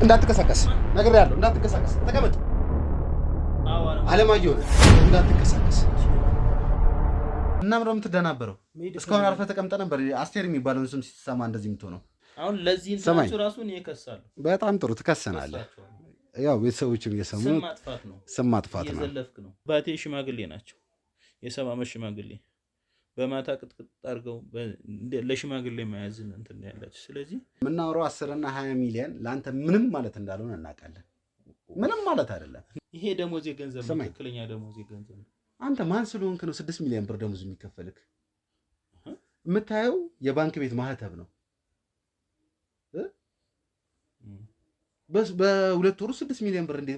እንዳትከሳከስ ነግሬሃለሁ። እንዳትከሳከስ ተቀመጥ። አለማየሁ እንዳትከሳከስ። እና ምንም የምትደናበረው እስካሁን አርፈህ ተቀምጠህ ነበር። አስቴር የሚባለውን ስም ሲሰማ እንደዚህ የምትሆነው አሁን ለዚህ እንትናችሁ ራሱን ይከሳሉ። በጣም ጥሩ ትከሰናለህ። ያው ቤተሰቦችም እየሰሙ ስም ማጥፋት ነው። እየዘለፍክ ነው። ባቴ ሽማግሌ ናቸው። የ70 ዓመት ሽማግሌ በማታ ቅጥቅጥ አድርገው ለሽማግሌ መያዝን እንትን ያላችሁ። ስለዚህ የምናወራው 10 እና 20 ሚሊዮን ለአንተ ምንም ማለት እንዳልሆነ እናውቃለን። ምንም ማለት አይደለም። ይሄ ደሞዝ የገንዘብ ነው። ትክክለኛ ደሞዝ የገንዘብ ነው። አንተ ማን ስለሆንክ ነው 6 ሚሊዮን ብር ደሞዝ የሚከፈልክ? የምታየው የባንክ ቤት ማህተብ ነው። በሁለት ወሩ 6 ሚሊዮን ብር እንዴት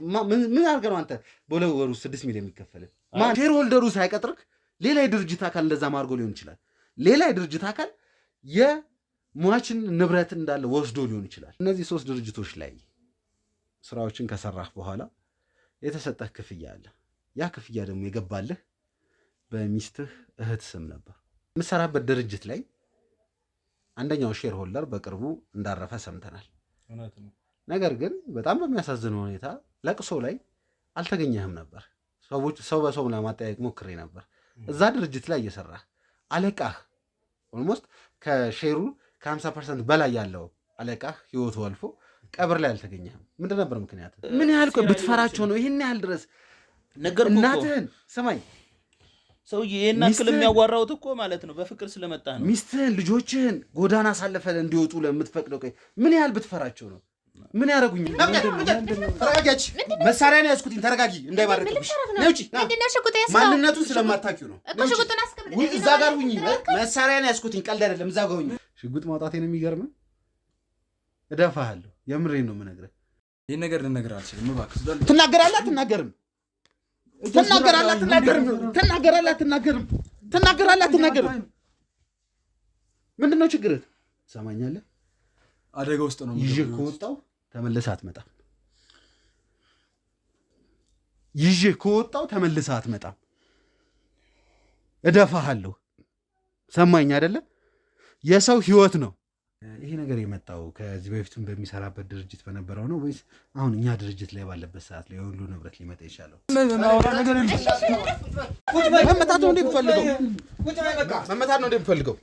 ምን አድርገህ ነው አንተ በሁለት ወሩ 6 ሚሊዮን የሚከፈልህ? ማን ሼር ሆልደሩ ሳይቀጥርክ ሌላ የድርጅት አካል እንደዛ ማርጎ ሊሆን ይችላል። ሌላ የድርጅት አካል የሟችን ንብረት እንዳለ ወስዶ ሊሆን ይችላል። እነዚህ 3 ድርጅቶች ላይ ስራዎችን ከሰራህ በኋላ የተሰጠህ ክፍያ አለ። ያ ክፍያ ደግሞ የገባልህ በሚስትህ እህት ስም ነበር። የምሰራበት ድርጅት ላይ አንደኛው ሼር ሆልደር በቅርቡ እንዳረፈ ሰምተናል። ነገር ግን በጣም በሚያሳዝን ሁኔታ ለቅሶ ላይ አልተገኘህም ነበር። ሰው በሰው ለማጠያየቅ ሞክሬ ነበር። እዛ ድርጅት ላይ እየሰራህ አለቃህ ኦልሞስት ከሼሩ ከ50% በላይ ያለው አለቃህ ህይወቱ አልፎ ቀብር ላይ አልተገኘህም። ምንድን ነበር ምክንያት? ምን ያህል ብትፈራቸው ነው ይህን ያህል ድረስ ነገር? እናትህን ስማኝ፣ ሰውዬ ይሄን አክል የሚያዋራውት እኮ ማለት ነው በፍቅር ስለመጣ ነው። ሚስትህን ልጆችህን ጎዳና አሳልፈህ እንዲወጡ ለምትፈቅደው ምን ያህል ብትፈራቸው ነው? ምን ያረጉኝ? ተረጋጊ። መሳሪያ ነው ያዝኩትኝ። ተረጋጊ እንዳይባረክብሽ። ነውጪ ማንነቱን ስለማታውቂው ነው። እዛ ጋር ሁኚ። መሳሪያ ነው ያዝኩትኝ። ቀልድ አይደለም። እዛ ጋር ሁኚ። ሽጉጥ ማውጣቴን የሚገርም እደፋሃለሁ። የምሬን ነው የምነግርህ። ይሄን ነገር ልነግርህ አልችልም። እባክህ ትናገራለህ አትናገርም? ትናገራለህ አትናገርም? ትናገራለህ አትናገርም? ትናገራለህ አትናገርም? ምንድን ነው ችግርህ? ትሰማኛለህ? አደጋ ውስጥ ነው። ይዤ ከወጣሁ ተመልሰህ አትመጣም። ይዤ ከወጣሁ ተመልሰህ አትመጣም። እደፋሃለሁ። ሰማኝ አይደለ? የሰው ህይወት ነው ይሄ ነገር የመጣው። ከዚህ በፊትም በሚሰራበት ድርጅት በነበረው ነው ወይስ አሁን እኛ ድርጅት ላይ ባለበት ሰዓት ላይ ሁሉ ንብረት ሊመጣ ይቻላል? መመታት ነው እንደምፈልገው። መመታት ነው እንደምፈልገው።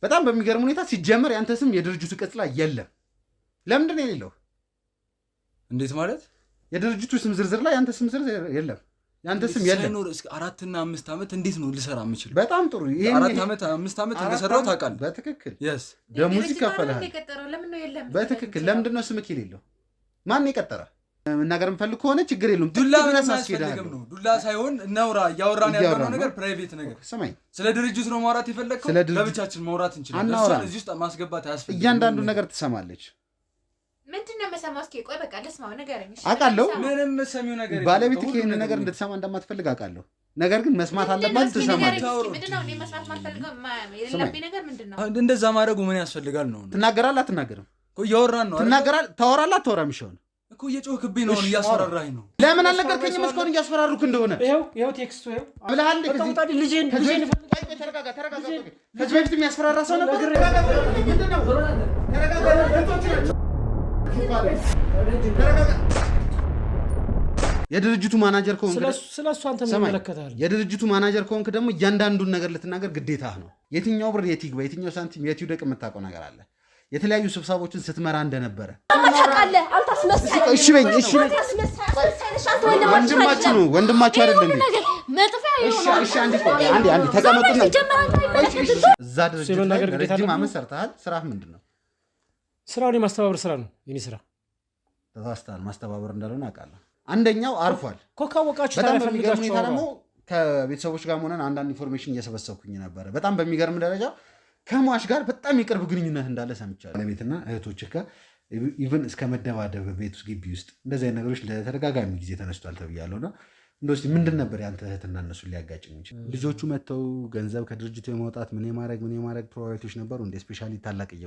በጣም በሚገርም ሁኔታ ሲጀመር ያንተ ስም የድርጅቱ ቅጽ ላይ የለም። ለምንድን ነው የሌለው? እንዴት ማለት? የድርጅቱ ስም ዝርዝር ላይ ያንተ ስም ዝርዝር የለም። ያንተ ስም የለም። 4 እና 5 ዓመት እንዴት ነው ልሰራ የምችል? በጣም ጥሩ። ይሄ 4 ዓመት 5 ዓመት እንደሰራው ታውቃለህ። በትክክል yes። ደሞዝ ይከፈልሃል። በትክክል ለምንድን ነው ስምክ የሌለው? ማን የቀጠረ? መናገር የምፈልግ ከሆነ ችግር የለውም። ዱላ ምን አስፈልግም ነው? ዱላ ሳይሆን እናውራ። እያወራን ያለነው ነገር ፕራይቬት ነገር። ስማኝ፣ ስለ ድርጅቱ ነው ማውራት የፈለግከው? ለብቻችን ማውራት እንችላለን። እዚህ ውስጥ ማስገባት አያስፈልግም። እያንዳንዱ ነገር ትሰማለች። ምንድነው መሰማው? እስኪ ቆይ በቃ ልስማው። ነገርኝ። አውቃለሁ ምንም ሰሚው ነገር ባለቤትህ ይሄን ነገር እንድትሰማ እንደማትፈልግ አውቃለሁ። ነገር ግን መስማት አለባት። ትሰማለች። ምንድነው እኔ መስማት ማልፈልገው የሌለብኝ ነገር ምንድነው? እንደዛ ማድረጉ ምን ያስፈልጋል ነው? ትናገራለህ አትናገርም? እኮ እያወራን ነው። ትናገራለህ ታወራለህ አትወራም? ይሻው እኮ እየጮህክብኝ ነው። እያስፈራራኝ ነው። ለምን አልነገርከኝም? እስካሁን እያስፈራሩክ እንደሆነ ይኸው ቴክስቱ ይኸው አብለሃል። ልጄን ተረጋጋ። ከዚህ በፊት የሚያስፈራራ ሰው ነበር። ምንድነው? ተረጋጋ። የድርጅቱ ማናጀር ከሆንክ ስለሱ አንተ ምን ይመለከታል? የድርጅቱ ማናጀር ከሆንክ ደግሞ እያንዳንዱን ነገር ልትናገር ግዴታ ነው። የትኛው ብር የት ይግባ፣ የትኛው ሳንቲም የት ይውደቅ የምታውቀው ነገር አለ። የተለያዩ ስብሰቦችን ስትመራ እንደነበረ ታውቃለህ። አልታስመሳይ። እሺ በኝ። እሺ ወንድማችሁ ነው። ወንድማችሁ አይደል እንዴ? መጥፋያ ይሆናል። እሺ አንዴ ተቀመጡና እዛ ድርጅት ላይ ረጅም ዓመት ሰርተሃል። ስራህ ምንድን ነው? ስራውን የማስተባበር ስራ ነው የኔ ስራ። ተሳስተሃል። ማስተባበር እንዳልሆነ አውቃለሁ። አንደኛው አርፏል እኮ ካወቃችሁ። በጣም በሚገርም ሁኔታ ደግሞ ከቤተሰቦች ጋር ሆነን አንዳንድ ኢንፎርሜሽን እየሰበሰብኩኝ ነበረ። በጣም በሚገርም ደረጃ ከሟች ጋር በጣም የቅርብ ግንኙነት እንዳለ ሰምቻለሁ። ባለቤትና እህቶችህ ጋር ኢቭን እስከ መደባደብ ቤት ውስጥ ግቢ ውስጥ እንደዚህ አይነት ነገሮች ለተደጋጋሚ ጊዜ ተነስቷል ተብያለሁና እንደውስ ምንድን ነበር ያንተ እህትና እነሱ ሊያጋጭ የሚችል? ልጆቹ መተው ገንዘብ ከድርጅቱ የማውጣት ምን የማድረግ ፕሮባቢሊቲዎች ነበሩ እንደ ስፔሻሊ ታላቅዬ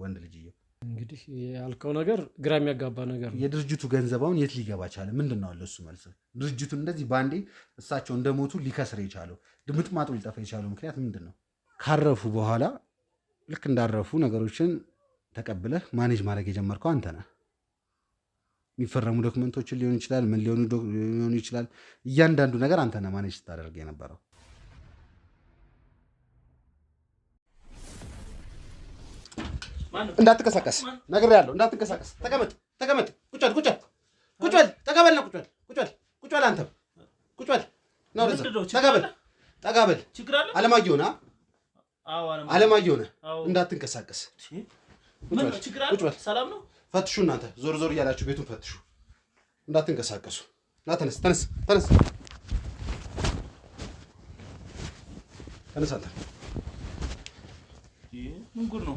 ወንድ ልጅዬው? እንግዲህ ያልከው ነገር ግራ የሚያጋባ ነገር ነው። የድርጅቱ ገንዘብ አሁን የት ሊገባ ቻለ? ምንድን ነው አለ እሱ መልስ? ድርጅቱ እንደዚህ በአንዴ እሳቸው እንደሞቱ ሊከስር የቻለው ድምጥማጡ ሊጠፋ የቻለው ምክንያት ምንድን ነው? ካረፉ በኋላ ልክ እንዳረፉ ነገሮችን ተቀብለህ ማኔጅ ማድረግ የጀመርከው አንተ ነህ። የሚፈረሙ ዶክመንቶችን ሊሆን ይችላል፣ ምን ሊሆኑ ይችላል። እያንዳንዱ ነገር አንተ ነህ ማኔጅ ስታደርግ የነበረው። እንዳትንቀሳቀስ ነግሬሃለሁ። እንዳትንቀሳቀስ። ተቀመጥ። ቁጭ በል። ተቀበል ነው። ቁጭ በል። አንተም ቁጭ በል ነው። ተቀበል። አለማየሁ ነህ። አለማየሁ ነህ። እንዳትንቀሳቀስ። ቁጭ በል። ሰላም ነው። ፈትሹ እናንተ ዞር እያላችሁ ቤቱን ፈትሹ። እንዳትንቀሳቀሱ። ተነስ። አንተ ምን ጉድ ነው?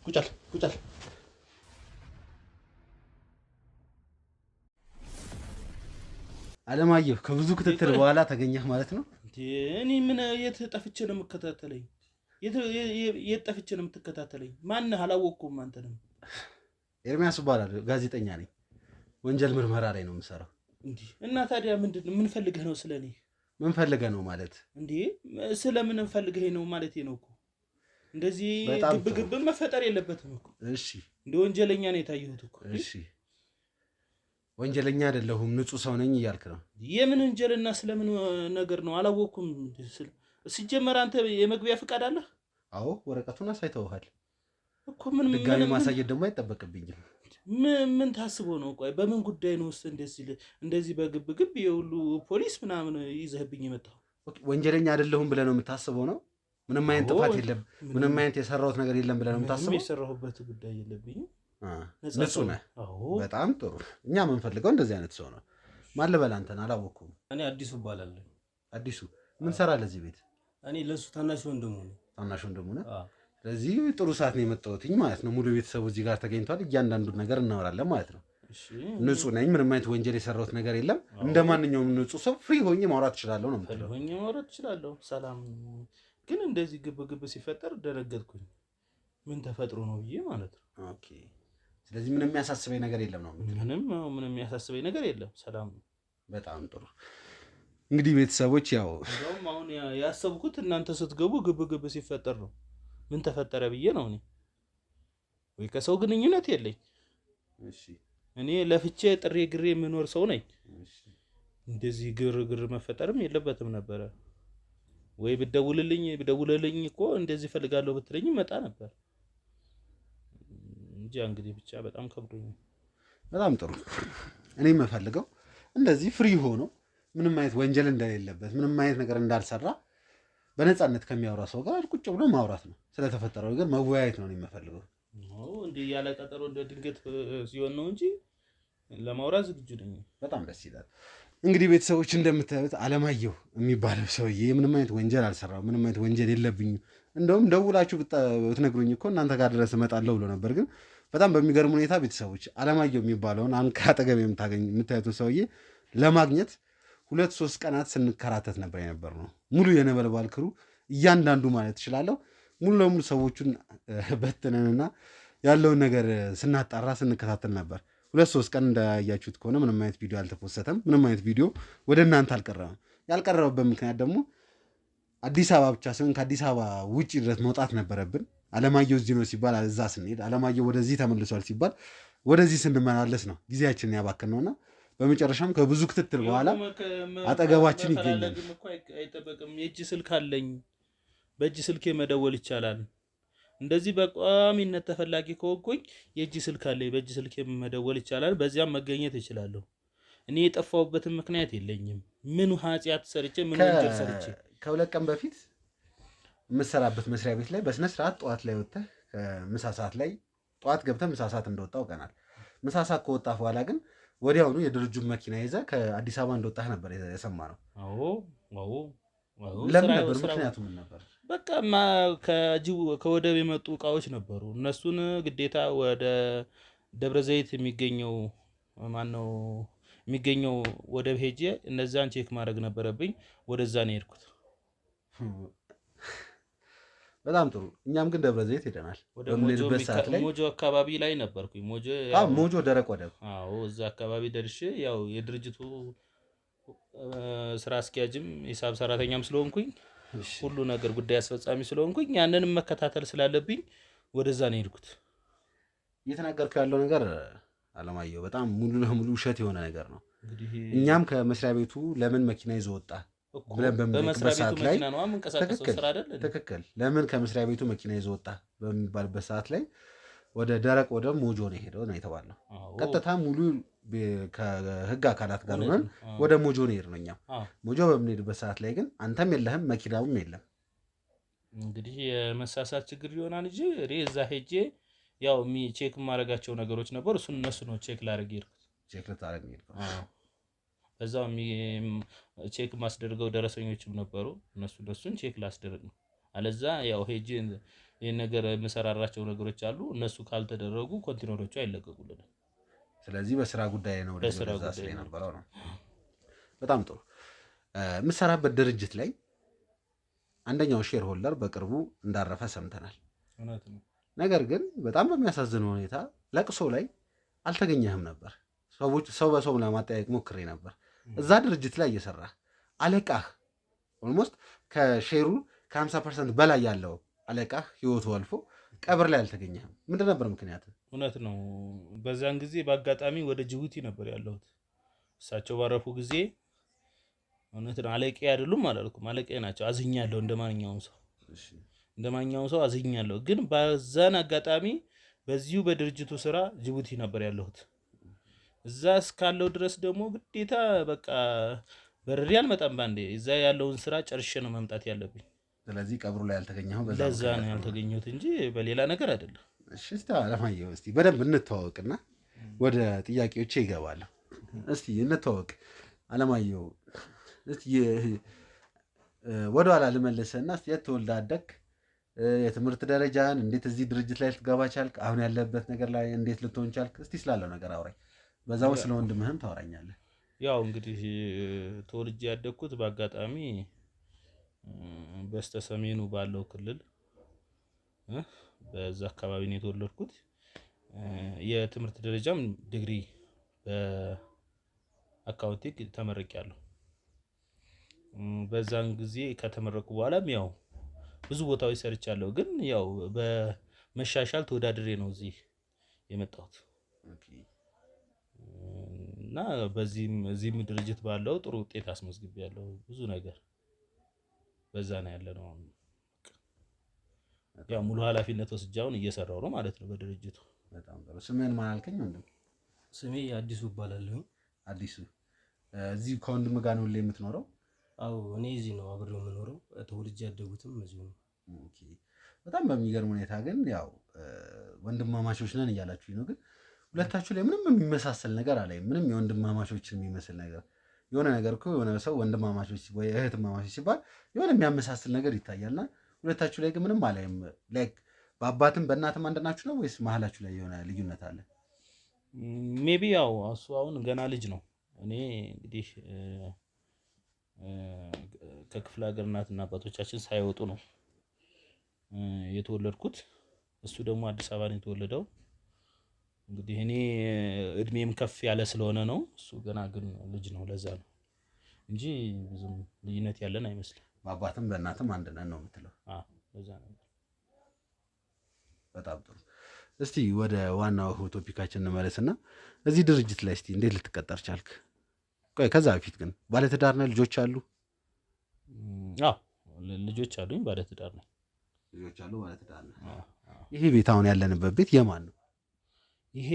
ቁጭ በል። አለማየሁ ከብዙ ክትትል በኋላ ተገኘህ ማለት ነው። እኔ ምን የት ጠፍቼ ነው የምከታተለኝ? የት ጠፍቼ ነው የምትከታተለኝ? ማነህ? አላወቅኩም። አንተንም ኤርሚያስ እባላለሁ። ጋዜጠኛ ነኝ። ወንጀል ምርመራ ላይ ነው የምሰራው። እና ታዲያ ምን ፈልገህ ነው ስለኔ? ምን ፈልገህ ነው ማለት? ስለምን ፈልገህ ነው ማለት ነው እኮ። እንደዚህ ግብ መፈጠር የለበትም እኮ። እሺ እንደ ወንጀለኛ ነው የታየሁት እኮ። እሺ ወንጀለኛ አይደለሁም ንጹህ ሰው ነኝ እያልክ ነው። የምን ወንጀልና ስለምን ነገር ነው? አላወቅኩም። ሲጀመር አንተ የመግቢያ ፍቃድ አለህ? አዎ ወረቀቱን አሳይተውሃል እኮ። ምን ድጋሚ ማሳየት ደግሞ አይጠበቅብኝም። ምን ታስቦ ነው? ቆይ በምን ጉዳይ ነው ውስጥ እንደዚህ በግብ የሁሉ ፖሊስ ምናምን ይዘህብኝ የመጣው? ወንጀለኛ አይደለሁም ብለህ ነው የምታስበው ነው? ምንም አይነት ጥፋት የለም፣ ምንም አይነት የሰራሁት ነገር የለም ብለህ ነው የምታስበው? የሰራሁበት ጉዳይ የለብኝም። ንጹህ ነህ። በጣም ጥሩ። እኛ የምንፈልገው እንደዚህ አይነት ሰው ነው። ማን ልበል አንተን? አላወቅኩም። እኔ አዲሱ እባላለሁ። አዲሱ ምን ሰራለህ እዚህ ቤት? እኔ ለሱ ታናሽ ወንድሙ ነኝ። ታናሽ ወንድሙ ነህ? ስለዚህ ጥሩ ሰዓት ነው የመጣሁትኝ ማለት ነው። ሙሉ ቤተሰቡ እዚህ ጋር ተገኝቷል። እያንዳንዱን ነገር እናወራለን ማለት ነው። ንጹህ ነኝ፣ ምንም አይነት ወንጀል የሰራሁት ነገር የለም። እንደ ማንኛውም ንጹህ ሰው ፍሪ ሆኜ ማውራት እችላለሁ ነው የምትለው? ሆኜ ማውራት እችላለሁ። ሰላም። ግን እንደዚህ ግብ ሲፈጠር ደነገጥኩኝ። ምን ተፈጥሮ ነው ብዬ ማለት ነው። ኦኬ። ስለዚህ ምንም የሚያሳስበኝ ነገር የለም ነው የምትለው? ምንም የሚያሳስበኝ ነገር የለም። ሰላም ነው። በጣም ጥሩ። እንግዲህ ቤተሰቦች ያው እንደውም አሁን ያሰብኩት እናንተ ስትገቡ ግብ ሲፈጠር ነው። ምን ተፈጠረ ብዬ ነው። እኔ ወይ ከሰው ግንኙነት የለኝ። እኔ ለፍቼ ጥሬ ግሬ የምኖር ሰው ነኝ። እንደዚህ ግርግር መፈጠርም የለበትም ነበረ። ወይ ብደውልልኝ እኮ እንደዚህ ፈልጋለሁ ብትለኝ መጣ ነበር እንጂ እንግዲህ ብቻ በጣም ከብዶኝ። በጣም ጥሩ። እኔ የምፈልገው እንደዚህ ፍሪ ሆኖ ምንም አይነት ወንጀል እንደሌለበት ምንም አይነት ነገር እንዳልሰራ በነፃነት ከሚያወራ ሰው ጋር ቁጭ ብሎ ማውራት ነው። ስለተፈጠረው ነገር መወያየት ነው የምፈልገው። እንዲህ ያለ ቀጠሮ እንደ ድንገት ሲሆን ነው እንጂ ለማውራት ዝግጁ ነኝ። በጣም ደስ ይላል። እንግዲህ ቤተሰቦች እንደምታዩት አለማየሁ የሚባለው ሰውዬ ምንም አይነት ወንጀል አልሰራም፣ ምንም አይነት ወንጀል የለብኝም። እንደውም ደውላችሁ ብትነግሩኝ እኮ እናንተ ጋር ድረስ እመጣለሁ ብሎ ነበር። ግን በጣም በሚገርም ሁኔታ ቤተሰቦች አለማየሁ የሚባለውን ከአጠገብ የምታዩትን ሰውዬ ለማግኘት 2-3 ቀናት ስንከራተት ነበር የነበር ነው። ሙሉ የነበልባል ክሩ እያንዳንዱ ማለት እችላለሁ ሙሉ ለሙሉ ሰዎቹን በትነንና ያለውን ነገር ስናጣራ ስንከታተል ነበር። 2-3 ቀን እንዳያችሁት ከሆነ ምንም አይነት ቪዲዮ አልተፖሰተም። ምንም አይነት ቪዲዮ ወደ እናንተ አልቀረበም። ያልቀረበበት ምክንያት ደግሞ አዲስ አበባ ብቻ ሲሆን ከአዲስ አበባ ውጭ ድረስ መውጣት ነበረብን። አለማየሁ እዚህ ነው ሲባል እዛ ስንሄድ፣ አለማየሁ ወደዚህ ተመልሷል ሲባል ወደዚህ ስንመላለስ ነው ጊዜያችንን ያባክን ነውና በመጨረሻም ከብዙ ክትትል በኋላ አጠገባችን ይገኛል። አይጠበቅም። የእጅ ስልክ አለኝ። በእጅ ስልኬ መደወል ይቻላል። እንደዚህ በቋሚነት ተፈላጊ ከሆንኩኝ የእጅ ስልክ አለኝ። በእጅ ስልኬ መደወል ይቻላል። በዚያም መገኘት እችላለሁ። እኔ የጠፋሁበትን ምክንያት የለኝም። ምን ኃጢአት ሰርቼ ምን ወንጀል ሰርቼ? ከ2 ቀን በፊት የምትሰራበት መስሪያ ቤት ላይ በስነ ስርዓት ጠዋት ላይ ወጥተህ ከምሳ ሰዓት ላይ ጠዋት ገብተህ ምሳ ሰዓት እንደወጣ አውቀናል። ምሳ ሰዓት ከወጣህ በኋላ ግን ወዲያውኑ የድርጅቱን መኪና ይዘህ ከአዲስ አበባ እንደወጣህ ነበር የሰማነው። ለምን ነበር? ምክንያቱ ምን ነበር? በቃ ከወደብ የመጡ እቃዎች ነበሩ። እነሱን ግዴታ ወደ ደብረ ዘይት የሚገኘው ወደብ ሄጄ እነዛን ቼክ ማድረግ ነበረብኝ። ወደዛ ነው የሄድኩት። በጣም ጥሩ። እኛም ግን ደብረ ዘይት ሄደናል። በምንሄድበት ሰዓት ላይ ሞጆ አካባቢ ላይ ነበርኩኝ። ሞጆ ደረቅ ወደብ። እዛ አካባቢ ደርሼ ያው የድርጅቱ ስራ አስኪያጅም ሂሳብ ሰራተኛም ስለሆንኩኝ ሁሉ ነገር ጉዳይ አስፈጻሚ ስለሆንኩኝ ያንንም መከታተል ስላለብኝ ወደዛ ነው የሄድኩት። እየተናገርከው ያለው ነገር አለማየሁ በጣም ሙሉ ለሙሉ ውሸት የሆነ ነገር ነው። እኛም ከመስሪያ ቤቱ ለምን መኪና ይዞ ወጣ ብለን በምንጠይቅበት ሰዓት ላይ ትክክል ለምን ከመስሪያ ቤቱ መኪና ይዞ ወጣ በሚባልበት ሰዓት ላይ ወደ ደረቅ ወደ ሞጆ ነው የሄደው ነው የተባለው። ቀጥታ ሙሉ ከህግ አካላት ጋር ሆነን ወደ ሞጆ ነው የሄድነው። እኛም ሞጆ በምንሄድበት ሰዓት ላይ ግን አንተም የለህም መኪናውም የለም። እንግዲህ የመሳሳት ችግር ሊሆናል እንጂ እኔ እዛ ሄጄ ያው ቼክ የማደርጋቸው ነገሮች ነበሩ። እነሱ ነው ቼክ ላደርግ ሄድኩት። ቼክ ልታደርግ ሄድኩት። በዛው ቼክ ማስደርገው ደረሰኞችም ነበሩ። እነሱን ቼክ ላስደርግ ነው። አለዛ ያው ሄጄ ይሄን ነገር የምሰራራቸው ነገሮች አሉ። እነሱ ካልተደረጉ ኮንቲነሮቹ አይለቀቁልንም። ስለዚህ በስራ ጉዳይ ነው ወደዛ ስለነበረው ነው። በጣም ጥሩ። የምሰራበት ድርጅት ላይ አንደኛው ሼር ሆልደር በቅርቡ እንዳረፈ ሰምተናል። እውነት ነው። ነገር ግን በጣም በሚያሳዝን ሁኔታ ለቅሶ ላይ አልተገኘህም ነበር። ሰው በሰው ለማጠያየቅ ሞክሬ ነበር። እዛ ድርጅት ላይ እየሰራ አለቃህ ኦልሞስት ከሼሩ ከ50% በላይ ያለው አለቃህ ህይወቱ አልፎ ቀብር ላይ አልተገኘህም። ምንድን ነበር ምክንያት? እውነት ነው። በዛን ጊዜ በአጋጣሚ ወደ ጅቡቲ ነበር ያለሁት። እሳቸው ባረፉ ጊዜ እውነት ነው አለቄ አይደሉም አላልኩም፣ አለቄ ናቸው። አዝኛለሁ፣ እንደማንኛውም ሰው አዝኛለሁ። ግን በዛን አጋጣሚ በዚሁ በድርጅቱ ስራ ጅቡቲ ነበር ያለሁት። እዛ እስካለው ድረስ ደግሞ ግዴታ በቃ በርሬ አልመጣም ባንዴ። እዛ ያለውን ስራ ጨርሼ ነው መምጣት ያለብኝ። ስለዚህ ቀብሩ ላይ ያልተገኘው ለዛ ነው ያልተገኘሁት እንጂ በሌላ ነገር አይደለም። እሺ እስቲ አለማየሁ እስቲ በደንብ እንተዋወቅና ወደ ጥያቄዎቼ ይገባለሁ። እስቲ እንተዋወቅ አለማየሁ። እስቲ ወደ ኋላ ልመልስህና እስቲ የት ተወልደህ አደግክ? የትምህርት ደረጃን እንዴት እዚህ ድርጅት ላይ ልትገባ ቻልክ? አሁን ያለበት ነገር ላይ እንዴት ልትሆን ቻልክ? እስቲ ስላለው ነገር አውራኝ። በዛው ስለ ወንድምህም ታወራኛለህ። ያው እንግዲህ ተወልጄ ያደግኩት በአጋጣሚ በስተሰሜኑ ባለው ክልል በዛ አካባቢ ነው የተወለድኩት። የትምህርት ደረጃም ዲግሪ በአካውንቲንግ ተመርቄያለሁ። በዛን ጊዜ ከተመረቁ በኋላም ያው ብዙ ቦታዎች ሰርቻለሁ። ግን ያው በመሻሻል ተወዳድሬ ነው እዚህ የመጣሁት እና እዚህም ድርጅት ባለው ጥሩ ውጤት አስመዝግቤያለሁ። ብዙ ነገር በዛ ነው ያለነው። ያው ሙሉ ኃላፊነት ወስጃውን እየሰራው ነው ማለት ነው በድርጅቱ። በጣም ጥሩ። ስምህን ማን አልከኝ ወንድም? ስሜ አዲሱ እባላለሁ። አዲሱ እዚህ ከወንድም ጋር ነው የምትኖረው? አዎ እኔ እዚህ ነው አብሬው የምኖረው። ተወልጄ ያደጉትም እዚሁ ነው። ኦኬ። በጣም በሚገርም ሁኔታ ግን ያው ወንድማማቾች ነን እያላችሁኝ ነው። ግን ሁለታችሁ ላይ ምንም የሚመሳሰል ነገር አለ? ምንም የወንድማማቾች የሚመስል ነገር የሆነ ነገር እኮ የሆነ ሰው ወንድማማቾች ወይ እህትማማቾች ሲባል የሆነ የሚያመሳስል ነገር ይታያልና ሁለታችሁ ላይ ግን ምንም አላይም። ላይክ በአባትም በእናትም አንድ ናችሁ ነው ወይስ መሀላችሁ ላይ የሆነ ልዩነት አለ? ሜቢ ያው እሱ አሁን ገና ልጅ ነው። እኔ እንግዲህ ከክፍለ ሀገር እናትና አባቶቻችን ሳይወጡ ነው የተወለድኩት። እሱ ደግሞ አዲስ አበባ ነው የተወለደው። እንግዲህ እኔ እድሜም ከፍ ያለ ስለሆነ ነው። እሱ ገና ግን ልጅ ነው። ለዛ ነው እንጂ ብዙም ልዩነት ያለን አይመስልም። በአባትም በእናትም አንድ ነን ነው የምትለው? አዎ ለዛ ነው። በጣም ጥሩ። እስቲ ወደ ዋናው ቶፒካችን እንመለስና እዚህ ድርጅት ላይ እስቲ እንዴት ልትቀጠር ቻልክ? ቆይ ከዛ በፊት ግን ባለትዳር ነህ? ልጆች አሉ? አዎ ልጆች አሉኝ። ባለትዳር ነኝ። ልጆች አሉ፣ ባለትዳር ነህ። ይሄ ቤት አሁን ያለንበት ቤት የማን ነው? ይሄ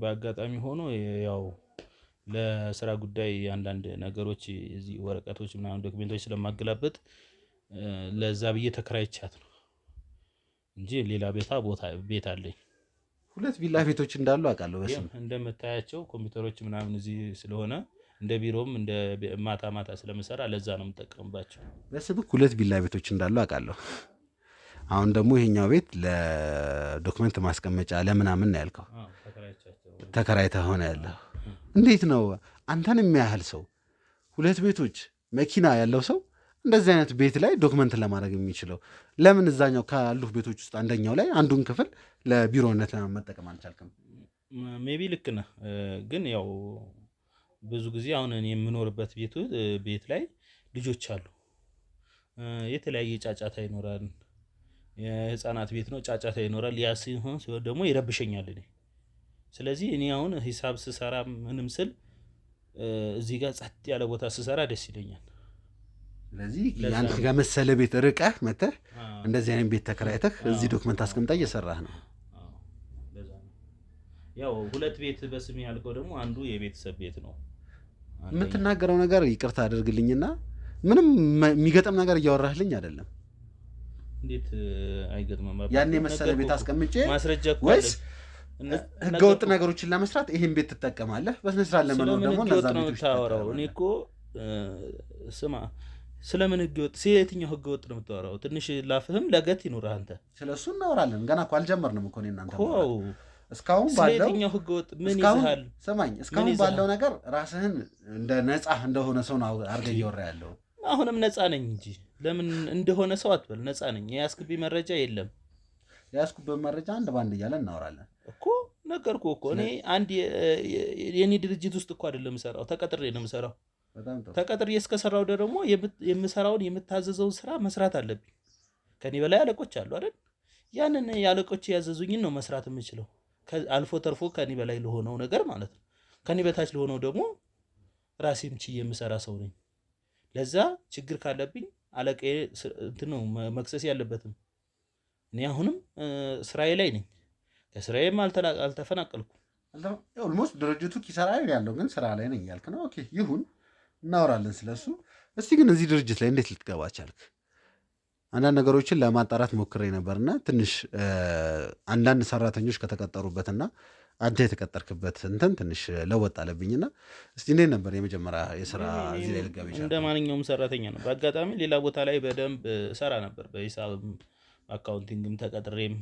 በአጋጣሚ ሆኖ ያው ለስራ ጉዳይ አንዳንድ ነገሮች እዚህ ወረቀቶች ምናምን ዶክሜንቶች ስለማገላበጥ ለዛ ብዬ ተከራይቻት ነው እንጂ ሌላ ቤት አለኝ። ሁለት ቪላ ቤቶች እንዳሉ አውቃለሁ። በስም እንደምታያቸው ኮምፒውተሮች ምናምን እዚህ ስለሆነ እንደ ቢሮም እንደ ማታ ስለምሰራ ለዛ ነው የምጠቀምባቸው። በስም ሁለት ቪላ ቤቶች እንዳሉ አውቃለሁ። አሁን ደግሞ ይሄኛው ቤት ለዶክመንት ማስቀመጫ ለምናምን ነው ያልከው። ተከራይተህ ሆነ ያለው። እንዴት ነው አንተን የሚያህል ሰው ሁለት ቤቶች መኪና ያለው ሰው እንደዚህ አይነት ቤት ላይ ዶክመንት ለማድረግ የሚችለው? ለምን እዛኛው ካሉ ቤቶች ውስጥ አንደኛው ላይ አንዱን ክፍል ለቢሮነት መጠቀም አልቻልክም? ሜቢ ልክ ነህ። ግን ያው ብዙ ጊዜ አሁን እኔ የምኖርበት ቤት ላይ ልጆች አሉ። የተለያየ ጫጫታ ይኖራል። የህፃናት ቤት ነው፣ ጫጫታ ይኖራል። ያ ሲሆን ደግሞ ይረብሸኛል። እኔ ስለዚህ እኔ አሁን ሂሳብ ስሰራ ምንም ስል እዚህ ጋር ጸጥ ያለ ቦታ ስሰራ ደስ ይለኛል። ስለዚህ ያንተ ጋር መሰለ ቤት ርቀህ መተህ እንደዚህ አይነት ቤት ተከራይተህ እዚህ ዶክመንት አስቀምጠህ እየሰራህ ነው። ያው ሁለት ቤት በስም ያልከው ደግሞ አንዱ የቤተሰብ ቤት ነው። የምትናገረው ነገር ይቅርታ አድርግልኝና ምንም የሚገጥም ነገር እያወራህልኝ አይደለም። እንዴት አይገጥምም? ያን የመሰለ ቤት አስቀምጬ ማስረጃ እኮ ወይስ ህገወጥ ነገሮችን ለመስራት ይሄን ቤት ትጠቀማለህ? በስነ ስርዓት ለመኖር ደግሞ እነዛ ቤቶች ታወራው። እኔ እኮ ስማ፣ ስለምን ህገወጥ ስለየትኛው ህገወጥ ነው የምታወራው? ትንሽ ላፍህም ለገት ይኑርህ አንተ። ስለሱ እናወራለን። ገና እኮ አልጀመርንም እኮ እኔ እናንተ እስካሁን ባለው ስለየትኛው ህገወጥ ምን ይዘሃል? ስማኝ፣ እስካሁን ባለው ነገር ራስህን እንደ ነፃ እንደሆነ ሰው ነው አድርገህ እያወራ ያለው። አሁንም ነፃ ነኝ እንጂ ለምን እንደሆነ ሰው አትበል። ነፃ ነኝ። የያዝክብኝ መረጃ የለም። የያዝኩበት መረጃ አንድ ባንድ እያለ እናወራለን እኮ። ነገርኩህ እኮ እኔ አንድ የኔ ድርጅት ውስጥ እኮ አይደለም የምሰራው፣ ተቀጥሬ ነው የምሰራው። ተቀጥሬ እስከሰራው ደግሞ የምሰራውን የምታዘዘውን ስራ መስራት አለብኝ። ከኔ በላይ አለቆች አሉ አይደል? ያንን ያለቆች ያዘዙኝን ነው መስራት የምችለው። አልፎ ተርፎ ከኔ በላይ ለሆነው ነገር ማለት ነው። ከኔ በታች ለሆነው ደግሞ ራሴን ችዬ የምሰራ ሰው ነኝ። ለዛ ችግር ካለብኝ አለቃዬ እንትን ነው መክሰስ ያለበትም። እኔ አሁንም ስራዬ ላይ ነኝ። ከስራዬም አልተፈናቀልኩም። ኦልሞስት ድርጅቱ ኪሳራ ያለው ግን ስራ ላይ ነኝ ያልክ ነው። ኦኬ ይሁን፣ እናወራለን ስለሱ። እስቲ ግን እዚህ ድርጅት ላይ እንዴት ልትገባ ቻልክ? አንዳንድ ነገሮችን ለማጣራት ሞክሬ ነበርና ትንሽ አንዳንድ ሰራተኞች ከተቀጠሩበትና አንተ የተቀጠርክበት እንትን ትንሽ ለወጥ አለብኝና እስቲ እንዴት ነበር የመጀመሪያ የስራ እዚህ ላይ ልትገባ ይችላል? እንደ ማንኛውም ሰራተኛ ነው። በአጋጣሚ ሌላ ቦታ ላይ በደንብ ሰራ ነበር። በሂሳብም አካውንቲንግም ተቀጥሬም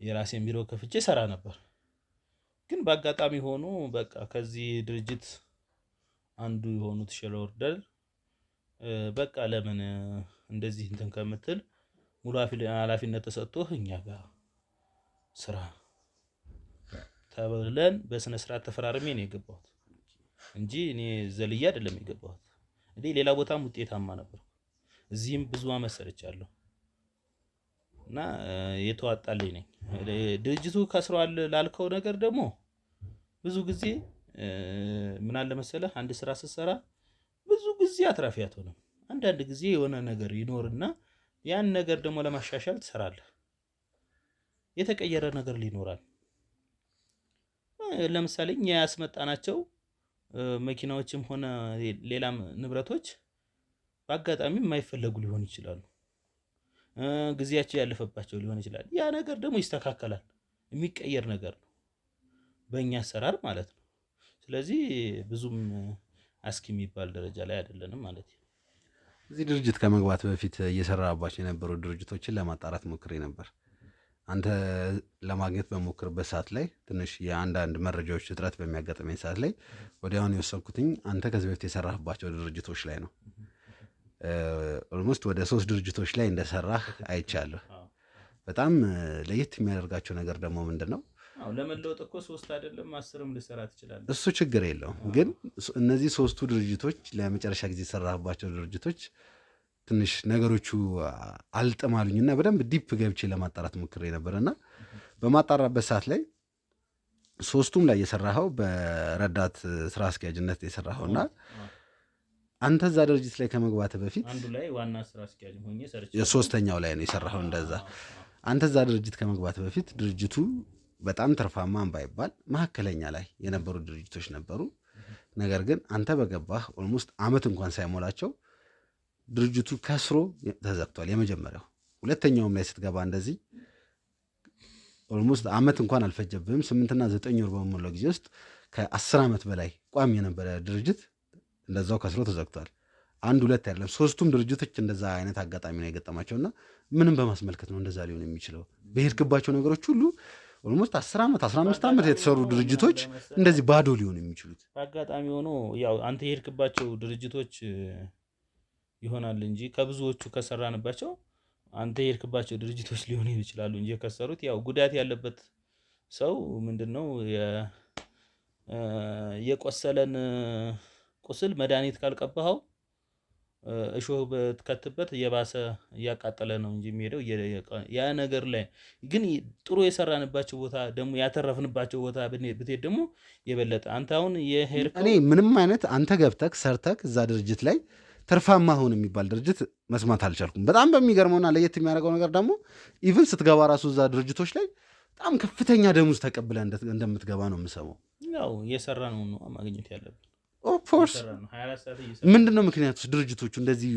የራሴን ቢሮ ከፍቼ ሰራ ነበር። ግን በአጋጣሚ ሆኖ በቃ ከዚህ ድርጅት አንዱ የሆኑት ሼርሆልደር በቃ ለምን እንደዚህ እንትን ከምትል ሙሉ ኃላፊነት ተሰጥቶህ እኛ ጋር ስራ ተብለን በስነ ስርዓት ተፈራርሜ ነው የገባሁት እንጂ እኔ ዘልዬ አይደለም የገባሁት። እኔ ሌላ ቦታም ውጤታማ ነበር። እዚህም ብዙ አመት ሰርቻለሁ እና የተዋጣልኝ ነኝ። ድርጅቱ ከስሯል ላልከው ነገር ደግሞ ብዙ ጊዜ ምን አለ መሰለህ፣ አንድ ስራ ስትሰራ ብዙ ጊዜ አትራፊ አትሆንም። አንዳንድ ጊዜ የሆነ ነገር ይኖርና ያን ነገር ደግሞ ለማሻሻል ትሰራለህ። የተቀየረ ነገር ሊኖራል። ለምሳሌ እኛ ያስመጣናቸው መኪናዎችም ሆነ ሌላም ንብረቶች በአጋጣሚ የማይፈለጉ ሊሆን ይችላሉ። ጊዜያቸው ያለፈባቸው ሊሆን ይችላል። ያ ነገር ደግሞ ይስተካከላል። የሚቀየር ነገር ነው በእኛ አሰራር ማለት ነው። ስለዚህ ብዙም አስኪ የሚባል ደረጃ ላይ አይደለንም ማለት ነው። እዚህ ድርጅት ከመግባት በፊት እየሰራባቸው የነበሩ ድርጅቶችን ለማጣራት ሞክሬ ነበር። አንተ ለማግኘት በሞክርበት ሰዓት ላይ ትንሽ የአንዳንድ መረጃዎች እጥረት በሚያጋጥመኝ ሰዓት ላይ ወዲያውኑ የወሰንኩትኝ አንተ ከዚህ በፊት የሰራህባቸው ድርጅቶች ላይ ነው። ኦልሞስት ወደ 3 ድርጅቶች ላይ እንደሰራህ አይቻለሁ። በጣም ለየት የሚያደርጋቸው ነገር ደግሞ ምንድን ነው? ለመለወጥ እኮ 3 አይደለም 10ም ልሰራ ትችላለህ። እሱ ችግር የለውም። ግን እነዚህ 3ቱ ድርጅቶች ለመጨረሻ ጊዜ የሰራህባቸው ድርጅቶች ትንሽ ነገሮቹ አልጥማሉኝና በደንብ ዲፕ ገብቼ ለማጣራት ሞክሬ ነበርና በማጣራበት ሰዓት ላይ 3ቱም ላይ የሰራኸው በረዳት ስራ አስኪያጅነት የሰራኸውና አንተ እዛ ድርጅት ላይ ከመግባት በፊት አንዱ ላይ ዋና ስራ አስኪያጅ ሆኜ ሰርቼ የሶስተኛው ላይ ነው የሰራኸው። እንደዛ አንተ እዛ ድርጅት ከመግባት በፊት ድርጅቱ በጣም ትርፋማ ባይባል መካከለኛ ላይ የነበሩ ድርጅቶች ነበሩ። ነገር ግን አንተ በገባህ ኦልሞስት አመት እንኳን ሳይሞላቸው ድርጅቱ ከስሮ ተዘግቷል። የመጀመሪያው ሁለተኛውም ላይ ስትገባ እንደዚህ ኦልሞስት አመት እንኳን አልፈጀብህም። 8 እና 9 ወር በሞላው ጊዜ ውስጥ ከ10 ዓመት በላይ ቋሚ የነበረ ድርጅት እንደዛው ከስሮ ተዘግቷል። 1 2 አይደለም 3ቱም ድርጅቶች እንደዛ አይነት አጋጣሚ ነው የገጠማቸውና ምንም በማስመልከት ነው እንደዛ ሊሆን የሚችለው። በሄድክባቸው ነገሮች ሁሉ ኦልሞስት 10 ዓመት 15 ዓመት የተሰሩ ድርጅቶች እንደዚህ ባዶ ሊሆን የሚችሉት አጋጣሚ ሆኖ ያው አንተ የሄድክባቸው ድርጅቶች ይሆናል እንጂ ከብዙዎቹ ከሰራንባቸው አንተ የሄድክባቸው ድርጅቶች ሊሆኑ ይችላሉ እንጂ የከሰሩት ያው ጉዳት ያለበት ሰው ምንድነው የቆሰለን ቁስል መድኃኒት ካልቀባኸው እሾህ በትከትበት የባሰ እያቃጠለ ነው እንጂ የሚሄደው ያ ነገር ላይ ግን ጥሩ የሰራንባቸው ቦታ ደግሞ ያተረፍንባቸው ቦታ ብትሄድ ደግሞ የበለጠ አንተ አሁን የሄድከው እኔ ምንም አይነት አንተ ገብተክ ሰርተክ እዛ ድርጅት ላይ ትርፋማ ሁን የሚባል ድርጅት መስማት አልቻልኩም። በጣም በሚገርመውና ለየት የሚያደርገው ነገር ደግሞ ኢቭን ስትገባ ራሱ እዛ ድርጅቶች ላይ በጣም ከፍተኛ ደሞዝ ተቀብለ እንደምትገባ ነው የምሰማው። ያው የሰራ ነው ማግኘት ያለብን። ኦፍኮርስ ምንድን ነው ምክንያቱ? ድርጅቶቹ እንደዚህ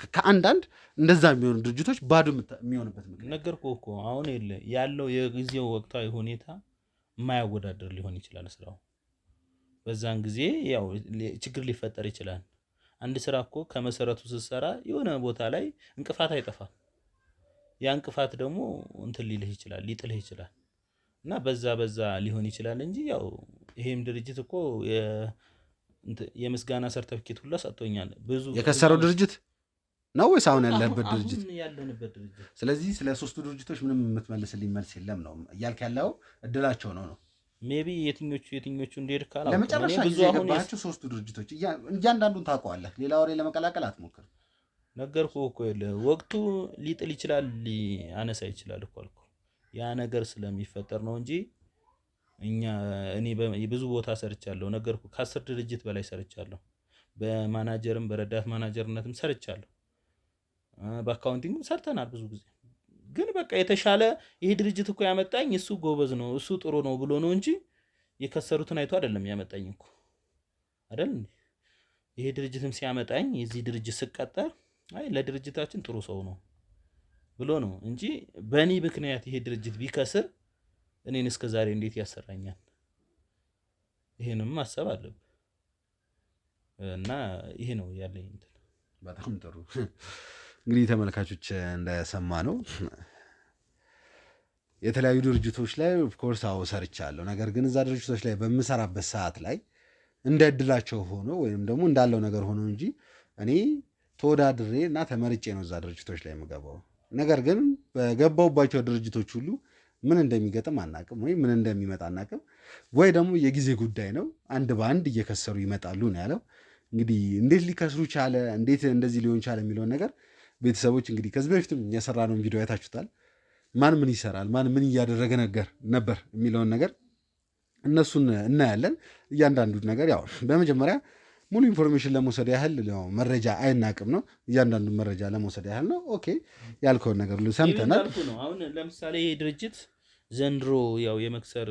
ከአንዳንድ እንደዛ የሚሆኑ ድርጅቶች ባዶ የሚሆንበት ምክንያት ነገርኩህ እኮ አሁን ያለው የጊዜው ወቅታዊ ሁኔታ የማያወዳደር ሊሆን ይችላል ስራው። በዛን ጊዜ ያው ችግር ሊፈጠር ይችላል። አንድ ስራ እኮ ከመሰረቱ ስትሰራ የሆነ ቦታ ላይ እንቅፋት አይጠፋም። ያ እንቅፋት ደግሞ እንትን ሊልህ ይችላል፣ ሊጥልህ ይችላል። እና በዛ ሊሆን ይችላል እንጂ ያው ይሄም ድርጅት እኮ የምስጋና ሰርተፊኬት ሁላ ሰጥቶኛል። ብዙ የከሰረው ድርጅት ነው ወይስ አሁን ያለበት ድርጅት? ያለንበት ድርጅት። ስለዚህ ስለ ሶስቱ ድርጅቶች ምንም የምትመልስልኝ መልስ የለም ነው እያልክ ያለው? እድላቸው ነው። ሜቢ የትኞቹ እንደሄድ ካላ ለመጨረሻ ጊዜ የገባችሁ ሶስቱ ድርጅቶች እያንዳንዱን ታውቀዋለህ። ሌላ ወሬ ለመቀላቀል አትሞክር። ነገርኩህ እኮ ወቅቱ ሊጥል ይችላል፣ ሊያነሳ ይችላል እኮ አልኩ። ያ ነገር ስለሚፈጠር ነው እንጂ እኔ ብዙ ቦታ ሰርቻለሁ። ነገርኩህ ከ10 ድርጅት በላይ ሰርቻለሁ። በማናጀርም በረዳት ማናጀርነትም ሰርቻለሁ። በአካውንቲንግም ሰርተናል ብዙ ጊዜ። ግን በቃ የተሻለ ይሄ ድርጅት እኮ ያመጣኝ እሱ ጎበዝ ነው እሱ ጥሩ ነው ብሎ ነው እንጂ የከሰሩትን አይቶ አይደለም ያመጣኝ እኮ አይደል? ይሄ ድርጅትም ሲያመጣኝ የዚህ ድርጅት ስቀጠር አይ ለድርጅታችን ጥሩ ሰው ነው ብሎ ነው እንጂ በእኔ ምክንያት ይሄ ድርጅት ቢከስር እኔን እስከ ዛሬ እንዴት ያሰራኛል? ይሄንም ማሰብ አለብን። እና ይሄ ነው ያለኝ እንትን። በጣም ጥሩ። እንግዲህ ተመልካቾች እንደሰማ ነው የተለያዩ ድርጅቶች ላይ ኦፍኮርስ አዎ ሰርቻለሁ። ነገር ግን እዛ ድርጅቶች ላይ በምሰራበት ሰዓት ላይ እንደ እድላቸው ሆኖ ወይም ደግሞ እንዳለው ነገር ሆኖ እንጂ እኔ ተወዳድሬ እና ተመርጬ ነው እዛ ድርጅቶች ላይ የምገባው። ነገር ግን በገባውባቸው ድርጅቶች ሁሉ ምን እንደሚገጥም አናቅም፣ ወይ ምን እንደሚመጣ አናቅም፣ ወይ ደግሞ የጊዜ ጉዳይ ነው። አንድ በአንድ እየከሰሩ ይመጣሉ ነው ያለው። እንግዲህ እንዴት ሊከስሩ ቻለ፣ እንዴት እንደዚህ ሊሆን ቻለ የሚለውን ነገር ቤተሰቦች እንግዲህ ከዚህ በፊትም የሰራነውን ቪዲዮ አይታችሁታል። ማን ምን ይሰራል፣ ማን ምን እያደረገ ነበር የሚለውን ነገር እነሱን እናያለን። እያንዳንዱ ነገር ያው በመጀመሪያ ሙሉ ኢንፎርሜሽን ለመውሰድ ያህል መረጃ አይናቅም ነው። እያንዳንዱ መረጃ ለመውሰድ ያህል ነው። ኦኬ ያልከውን ነገር ሁሉ ሰምተናል። አሁን ለምሳሌ ይሄ ድርጅት ዘንድሮ ያው የመክሰር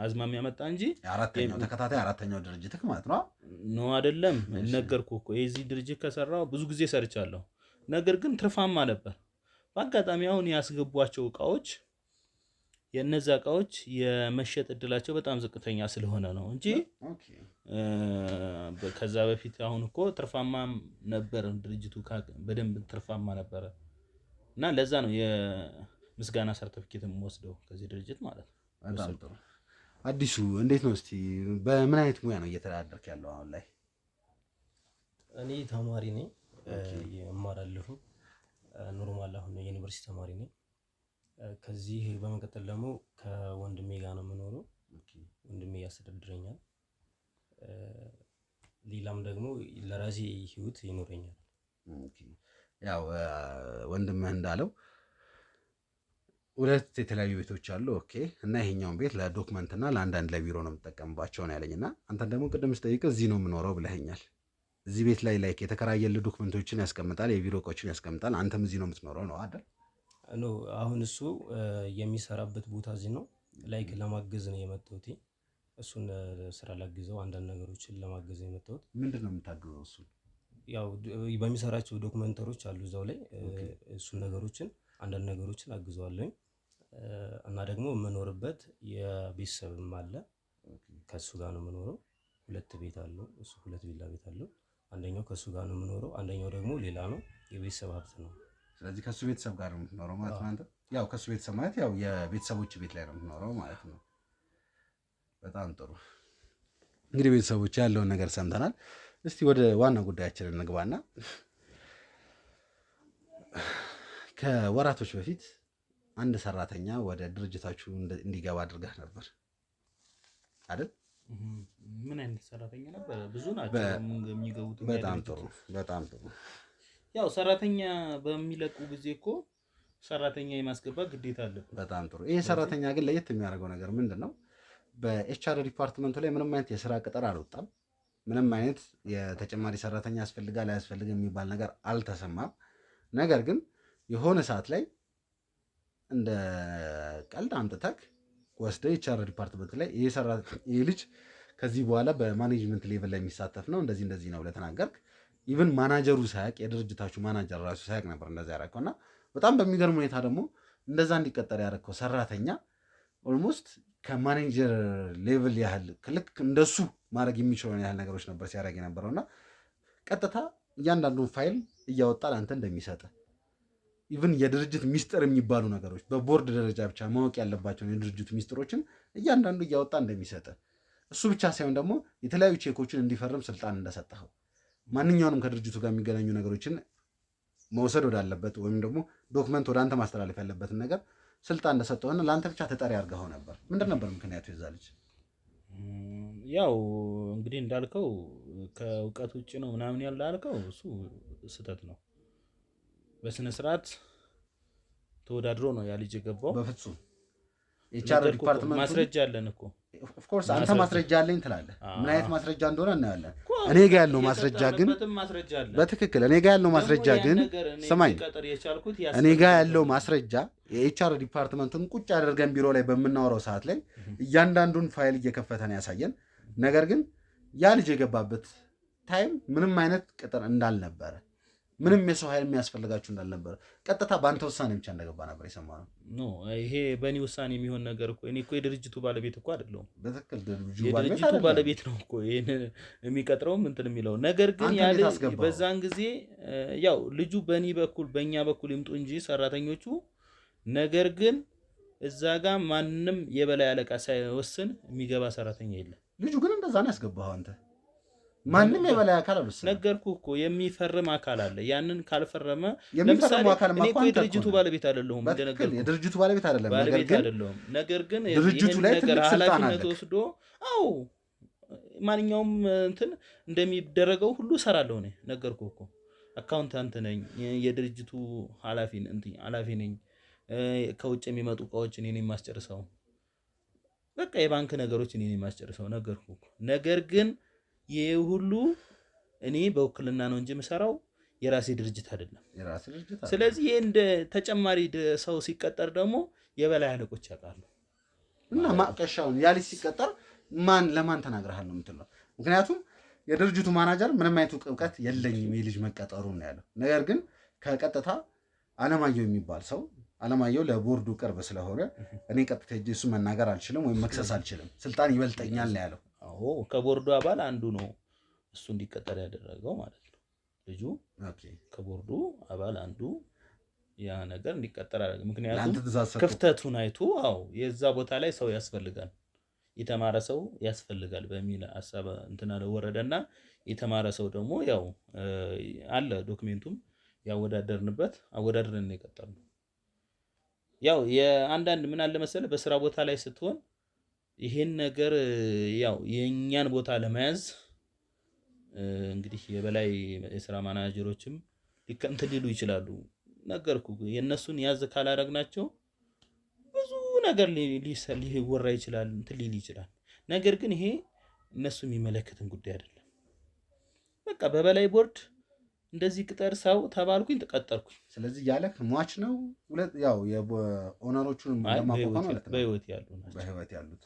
አዝማሚያ መጣ እንጂ ተከታታይ አራተኛው ድርጅት ማለት ነው አይደለም። ነገርኩህ እኮ የዚህ ድርጅት ከሰራው ብዙ ጊዜ ሰርቻለሁ። ነገር ግን ትርፋማ ነበር። በአጋጣሚ አሁን ያስገቧቸው እቃዎች የነዛ እቃዎች የመሸጥ እድላቸው በጣም ዝቅተኛ ስለሆነ ነው እንጂ ከዛ በፊት አሁን እኮ ትርፋማም ነበር ድርጅቱ፣ በደንብ ትርፋማ ነበረ። እና ለዛ ነው የምስጋና ሰርቲፊኬትም ወስደው ከዚህ ድርጅት ማለት ነው። በጣም ጥሩ። አዲሱ እንዴት ነው? እስቲ በምን አይነት ሙያ ነው እየተዳደርክ ያለው አሁን ላይ? እኔ ተማሪ ነኝ፣ እማራለሁ። ኖርማል አሁን የዩኒቨርሲቲ ተማሪ ነኝ። ከዚህ በመቀጠል ደግሞ ከወንድሜ ጋር ነው የምኖረው። ወንድሜ ያስተዳድረኛል። ሌላም ደግሞ ለራሴ ህይወት ይኖረኛል። ያው ወንድምህ እንዳለው ሁለት የተለያዩ ቤቶች አሉ። ኦኬ። እና ይሄኛውን ቤት ለዶክመንት እና ለአንዳንድ ለቢሮ ነው የምጠቀምባቸው ነው ያለኝና አንተን ደግሞ ቅድም ስጠይቅ እዚህ ነው የምኖረው ብለኸኛል። እዚህ ቤት ላይ ላይክ የተከራየልህ ዶክመንቶችን ያስቀምጣል፣ የቢሮ እቃዎችን ያስቀምጣል። አንተም እዚህ ነው የምትኖረው ነው አይደል? ኖ አሁን እሱ የሚሰራበት ቦታ እዚህ ነው። ላይክ ለማገዝ ነው የመጣሁት። እሱን ስራ ላግዘው፣ አንዳንድ ነገሮችን ለማገዝ ነው የመጣሁት። ምንድን ነው የምታግዘው? እሱ ያው በሚሰራቸው ዶክመንተሮች አሉ እዛው ላይ እሱን ነገሮችን አንዳንድ ነገሮችን አግዘዋለሁ። እና ደግሞ የምኖርበት የቤተሰብም አለ። ከሱ ጋር ነው የምኖረው። 2 ቤት አለው እሱ፣ 2 ቪላ ቤት አለው። አንደኛው ከሱ ጋር ነው የምኖረው፣ አንደኛው ደግሞ ሌላ ነው፣ የቤተሰብ ሀብት ነው። ስለዚህ ከሱ ቤተሰብ ጋር ነው የምትኖረው ማለት ነው አንተ? ያው ከሱ ቤተሰብ ማለት ያው የቤተሰቦች ቤት ላይ ነው የምትኖረው ማለት ነው። በጣም ጥሩ። እንግዲህ ቤተሰቦች ያለውን ነገር ሰምተናል። እስቲ ወደ ዋና ጉዳያችን እንግባና ከወራቶች በፊት አንድ ሰራተኛ ወደ ድርጅታችሁ እንዲገባ አድርገህ ነበር አይደል? ምን አይነት ሰራተኛ ነበር? ብዙ ናቸው የሚገቡት። በጣም ጥሩ። ያው ሰራተኛ በሚለቁ ጊዜ እኮ ሰራተኛ የማስገባት ግዴታ አለበት። በጣም ጥሩ። ይሄ ሰራተኛ ግን ለየት የሚያደርገው ነገር ምንድነው? በኤችአር ዲፓርትመንቱ ላይ ምንም አይነት የስራ ቅጥር አልወጣም። ምንም አይነት የተጨማሪ ሰራተኛ ያስፈልጋል አያስፈልግም የሚባል ነገር አልተሰማም። ነገር ግን የሆነ ሰዓት ላይ እንደ ቀልድ አምጥተክ ወስደ ኤችአር ዲፓርትመንት ላይ ይሄ ልጅ ከዚህ በኋላ በማኔጅመንት ሌቭል ላይ የሚሳተፍ ነው እንደዚህ ነው ብለህ ተናገርክ። ኢቭን ማናጀሩ ሳያውቅ የድርጅታችሁ ማናጀር ራሱ ሳያውቅ ነበር እንደዛ ያደረገውና በጣም በሚገርም ሁኔታ ደግሞ እንደዛ እንዲቀጠር ያደረገው ሰራተኛ ኦልሞስት ከማኔጀር ሌቭል ያህል ልክ እንደሱ ማድረግ የሚችለውን ያህል ነገሮች ነበር ሲያደርግ የነበረውና ቀጥታ እያንዳንዱን ፋይል እያወጣ ለአንተ እንደሚሰጥ ኢቭን የድርጅት ሚስጥር የሚባሉ ነገሮች በቦርድ ደረጃ ብቻ ማወቅ ያለባቸውን የድርጅቱ ሚስጥሮችን እያንዳንዱ እያወጣ እንደሚሰጥ እሱ ብቻ ሳይሆን ደግሞ የተለያዩ ቼኮችን እንዲፈርም ስልጣን እንደሰጠኸው ማንኛውንም ከድርጅቱ ጋር የሚገናኙ ነገሮችን መውሰድ ወዳለበት ወይም ደግሞ ዶክመንት ወደ አንተ ማስተላለፍ ያለበትን ነገር ስልጣን እንደሰጠውና ለአንተ ብቻ ተጠሪ አድርገኸው ነበር። ምንድን ነበር ምክንያቱ የዛ ልጅ? ያው እንግዲህ እንዳልከው ከእውቀት ውጭ ነው ምናምን ያልከው እሱ ስህተት ነው። በስነ ስርዓት ተወዳድሮ ነው ያ ልጅ የገባው። በፍጹም ኤችአር ዲፓርትመንት ማስረጃ አለን እኮ ኦፍ ኮርስ አንተ ማስረጃ አለኝ ትላለህ። ምን አይነት ማስረጃ እንደሆነ እናያለን። እኔ ጋር ያለው ማስረጃ ግን በትክክል እኔ ጋር ያለው ማስረጃ ግን ስማኝ፣ እኔ ጋር ያለው ማስረጃ የኤችአር ዲፓርትመንቱን ቁጭ አድርገን ቢሮ ላይ በምናወራው ሰዓት ላይ እያንዳንዱን ፋይል እየከፈተን ያሳየን። ነገር ግን ያ ልጅ የገባበት ታይም ምንም አይነት ቅጥር እንዳልነበረ፣ ምንም የሰው ኃይል የሚያስፈልጋችሁ እንዳልነበረ ቀጥታ በአንተ ውሳኔ ብቻ እንደገባ ነበር የሰማነው። ኖ ይሄ በእኔ ውሳኔ የሚሆን ነገር እኮ እኔ እኮ የድርጅቱ ባለቤት እኮ አይደለሁም። በትክክል የድርጅቱ ባለቤት ነው እኮ ይሄን የሚቀጥረው እንትን የሚለው ነገር ግን ያለ በዛን ጊዜ ያው ልጁ በእኛ በኩል ይምጡ እንጂ ሰራተኞቹ፣ ነገር ግን እዛ ጋር ማንም የበላይ አለቃ ሳይወስን የሚገባ ሰራተኛ የለም። ልጁ ግን እንደዛ ነው ያስገባኸው አንተ። ማንም የበላይ አካል አልወሰነም። ነገርኩህ እኮ የሚፈርም አካል አለ። ያንን ካልፈረመ ለምሳሌ እኔ እኮ የድርጅቱ ባለቤት አይደለሁም። እንደነገርኩህ የድርጅቱ ባለቤት አይደለም። ነገር ግን ድርጅቱ ላይ ትልቅ ስልጣን አለ። ወስዶ አዎ ማንኛውም እንትን እንደሚደረገው ሁሉ እሰራለሁ። እኔ ነገርኩህ እኮ አካውንታንት ነኝ። የድርጅቱ ኃላፊ ነኝ። ከውጭ የሚመጡ እቃዎች እኔ ነኝ የማስጨርሰው። በቃ የባንክ ነገሮች እኔ ነኝ የማስጨርሰው። ነገርኩህ እኮ ነገር ግን ይሄ ሁሉ እኔ በውክልና ነው እንጂ የምሰራው የራሴ ድርጅት አይደለም። ስለዚህ እንደ ተጨማሪ ሰው ሲቀጠር ደግሞ የበላይ አለቆች ያውቃሉ እና ማቀሻውን ያ ልጅ ሲቀጠር ለማን ተናግረሃል ነው የምትለው? ምክንያቱም የድርጅቱ ማናጀር ምንም አይነት እውቀት የለኝም የልጅ መቀጠሩ ነው ያለው። ነገር ግን ከቀጥታ አለማየሁ የሚባል ሰው አለማየሁ ለቦርዱ ቅርብ ስለሆነ እኔ ቀጥታ ሄጄ እሱ መናገር አልችልም ወይም መክሰስ አልችልም፣ ስልጣን ይበልጠኛል ነው ያለው። አዎ ከቦርዱ አባል አንዱ ነው እሱ እንዲቀጠር ያደረገው ማለት ነው። ልጁ ከቦርዱ አባል አንዱ ያ ነገር እንዲቀጠር ያደረገ ምክንያቱም ክፍተቱን አይቶ አዎ የዛ ቦታ ላይ ሰው ያስፈልጋል፣ የተማረ ሰው ያስፈልጋል በሚል ሐሳብ እንትና ወረደና የተማረ ሰው ደግሞ ያው አለ ዶክሜንቱም ያወዳደርንበት አወዳድረን ነው የቀጠርነው። ያው የአንዳንድ ምን አለ መሰለ በስራ ቦታ ላይ ስትሆን ይሄን ነገር ያው የኛን ቦታ ለመያዝ እንግዲህ የበላይ የሥራ ማናጀሮችም ሊከንት ሊሉ ይችላሉ። ነገርኩ የነሱን ያዝ ካላረግናቸው ብዙ ነገር ሊወራ ይችላል እንትን ሊል ይችላል። ነገር ግን ይሄ እነሱ የሚመለከትን ጉዳይ አይደለም። በቃ በበላይ ቦርድ እንደዚህ ቅጠር ሰው ተባልኩኝ ተቀጠርኩኝ። ስለዚህ ያለክ ሟች ነው ያው የኦነሮቹን ለማቆም ማለት ነው። በህይወት ያሉ ናቸው። በህይወት ያሉት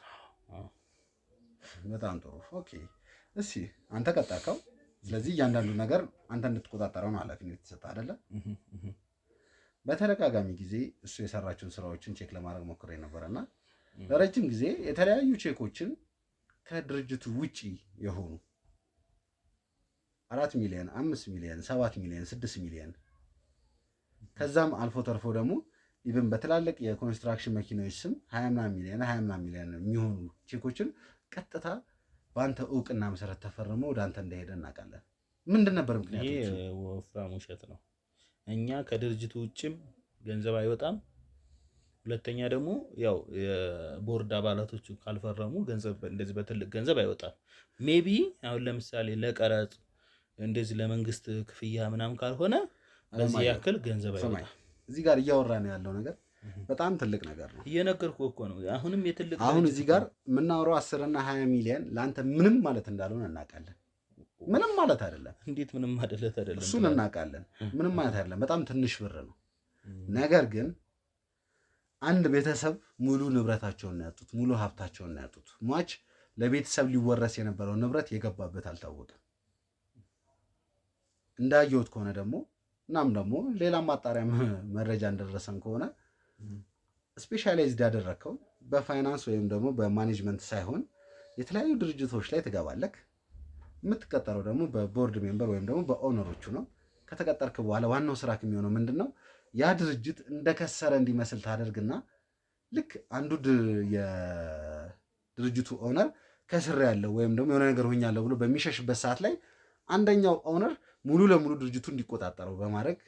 በጣም ጥሩ ኦኬ። እሺ አንተ ቀጠርከው። ስለዚህ እያንዳንዱ ነገር አንተ እንድትቆጣጠረው ነው ኃላፊነት የተሰጠ አይደለ? በተደጋጋሚ ጊዜ እሱ የሰራቸውን ስራዎችን ቼክ ለማድረግ ሞክሬ ነበርና ለረጅም ጊዜ የተለያዩ ቼኮችን ከድርጅቱ ውጪ የሆኑ 4 ሚሊዮን 5 ሚሊዮን 7 ሚሊዮን 6 ሚሊዮን ከዛም አልፎ ተርፎ ደግሞ ኢቭን በትላልቅ የኮንስትራክሽን መኪኖች ስም 20 ሚሊዮን የሚሆኑ ቼኮችን ቀጥታ በአንተ እውቅና መሰረት ተፈርሞ ወደ አንተ እንደሄደ እናውቃለን። ምንድን ነበር ምክንያቱ? ይሄ ወፍራም ውሸት ነው። እኛ ከድርጅቱ ውጭም ገንዘብ አይወጣም፣ ሁለተኛ ደግሞ ያው የቦርድ አባላቶቹ ካልፈረሙ ገንዘብ እንደዚህ በትልቅ ገንዘብ አይወጣም። ሜቢ አሁን ለምሳሌ ለቀረጽ እንደዚህ ለመንግስት ክፍያ ምናምን ካልሆነ በዚህ ያክል ገንዘብ አይወጣም። እዚህ ጋር እያወራን ያለው ነገር በጣም ትልቅ ነገር ነው። እየነገርኩህ እኮ ነው። አሁንም የትልቅ አሁን እዚህ ጋር የምናወራው 10 እና 20 ሚሊዮን ለአንተ ምንም ማለት እንዳልሆነ እናውቃለን። ምንም ማለት አይደለም። እንዴት ምንም ማለት አይደለም? እሱን እናውቃለን። ምንም ማለት አይደለም። በጣም ትንሽ ብር ነው። ነገር ግን አንድ ቤተሰብ ሙሉ ንብረታቸውን ያጡት፣ ሙሉ ሀብታቸውን ያጡት፣ ሟች ለቤተሰብ ሊወረስ የነበረው ንብረት የገባበት አልታወቀም። እንዳየሁት ከሆነ ደግሞ እናም ደግሞ ሌላ ማጣሪያ መረጃ እንደደረሰን ከሆነ ስፔሻላይዝድ ያደረከው በፋይናንስ ወይም ደግሞ በማኔጅመንት ሳይሆን የተለያዩ ድርጅቶች ላይ ትገባለህ። የምትቀጠረው ደግሞ በቦርድ ሜምበር ወይም ደግሞ በኦነሮቹ ነው። ከተቀጠርክ በኋላ ዋናው ስራ የሚሆነው ምንድነው? ያ ድርጅት እንደከሰረ እንዲመስል ታደርግና ልክ አንዱ የድርጅቱ ኦነር ከስር ያለው ወይም ደግሞ የሆነ ነገር ሆኛለሁ ብሎ በሚሸሽበት ሰዓት ላይ አንደኛው ኦነር ሙሉ ለሙሉ ድርጅቱ እንዲቆጣጠረው በማድረግ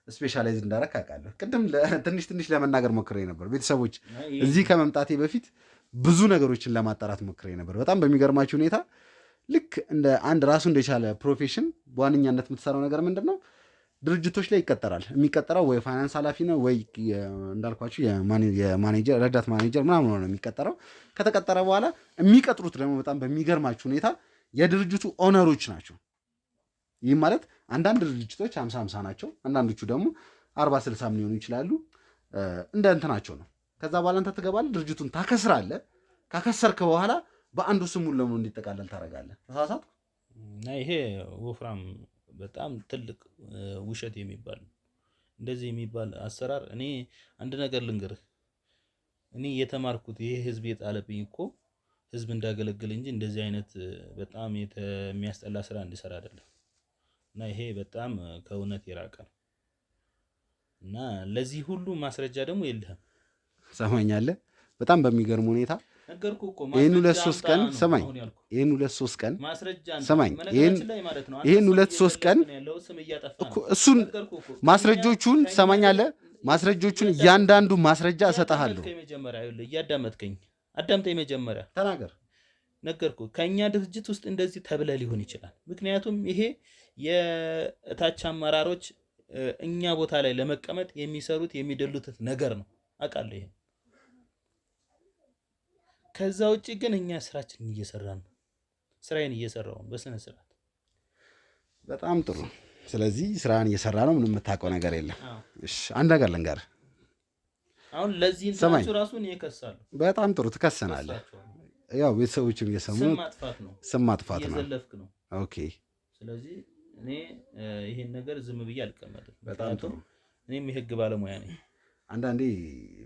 ስፔሻላይዝ እንዳደረክ አውቃለሁ። ቅድም ትንሽ ለመናገር ሞክሬ ነበር። ቤተሰቦች እዚህ ከመምጣቴ በፊት ብዙ ነገሮችን ለማጣራት ሞክሬ ነበር። በጣም በሚገርማችሁ ሁኔታ ልክ እንደ አንድ ራሱ እንደቻለ ፕሮፌሽን በዋነኛነት የምትሰራው ነገር ምንድን ነው? ድርጅቶች ላይ ይቀጠራል። የሚቀጠረው ወይ ፋይናንስ ኃላፊ ነው ወይ እንዳልኳችሁ የማኔጀር ረዳት ማኔጀር ምናምን ነው የሚቀጠረው። ከተቀጠረ በኋላ የሚቀጥሩት ደግሞ በጣም በሚገርማችሁ ሁኔታ የድርጅቱ ኦነሮች ናቸው። ይህም ማለት አንዳንድ ድርጅቶች 50-50 ናቸው። አንዳንዶቹ ደግሞ 40-60 ሊሆኑ ይችላሉ። እንደ እንትናቸው ነው። ከዛ በኋላ አንተ ትገባለህ፣ ድርጅቱን ታከስራለህ። ካከሰርክ በኋላ በአንዱ ስሙን ለምን እንዲጠቃለል ታደርጋለህ? ተሳሳትኩ እና ይሄ ወፍራም በጣም ትልቅ ውሸት የሚባል ነው። እንደዚህ የሚባል አሰራር እኔ አንድ ነገር ልንገርህ። እኔ የተማርኩት ይሄ ህዝብ የጣለብኝ እኮ ህዝብ እንዳገለግል እንጂ እንደዚህ አይነት በጣም የሚያስጠላ ስራ እንዲሰራ አይደለም። እና ይሄ በጣም ከእውነት የራቀ ነው። እና ለዚህ ሁሉ ማስረጃ ደግሞ የለህም። ሰማኛለህ? በጣም በሚገርም ሁኔታ ነገርኩህ እኮ ይሄን 2-3 ቀን ሰማኝ። ይሄን 2-3 ቀን ሰማኝ። ይሄን 2-3 ቀን እሱን ማስረጆቹን ሰማኛለህ? ማስረጆቹን እያንዳንዱ ማስረጃ እሰጥሃለሁ። እያዳመጥከኝ አዳምጠኝ። መጀመሪያ ተናገር። ነገርኩህ ከኛ ድርጅት ውስጥ እንደዚህ ተብለ ሊሆን ይችላል። ምክንያቱም ይሄ የታች አመራሮች እኛ ቦታ ላይ ለመቀመጥ የሚሰሩት የሚደሉት ነገር ነው። አውቃለሁ ይሄ። ከዛ ውጪ ግን እኛ ስራችንን እየሰራን ነው። ስራዬን እየሰራው ነው በስነ ስርዓት። በጣም ጥሩ። ስለዚህ ስራን እየሰራ ነው። ምንም የምታውቀው ነገር የለም። እሺ አንድ ነገር ልንገርህ። አሁን ለዚህ እንትናችሁ ራሱን ይከሳሉ። በጣም ጥሩ ትከሰናለህ። ያው ቤተሰቦችም እየሰሙ ስም ማጥፋት ነው። እየዘለፍክ ነው። ኦኬ። ስለዚህ እኔ ይሄን ነገር ዝም ብዬ አልቀመጥም። በጣም ጥሩ። እኔም የህግ ባለሙያ ነኝ። አንዳንዴ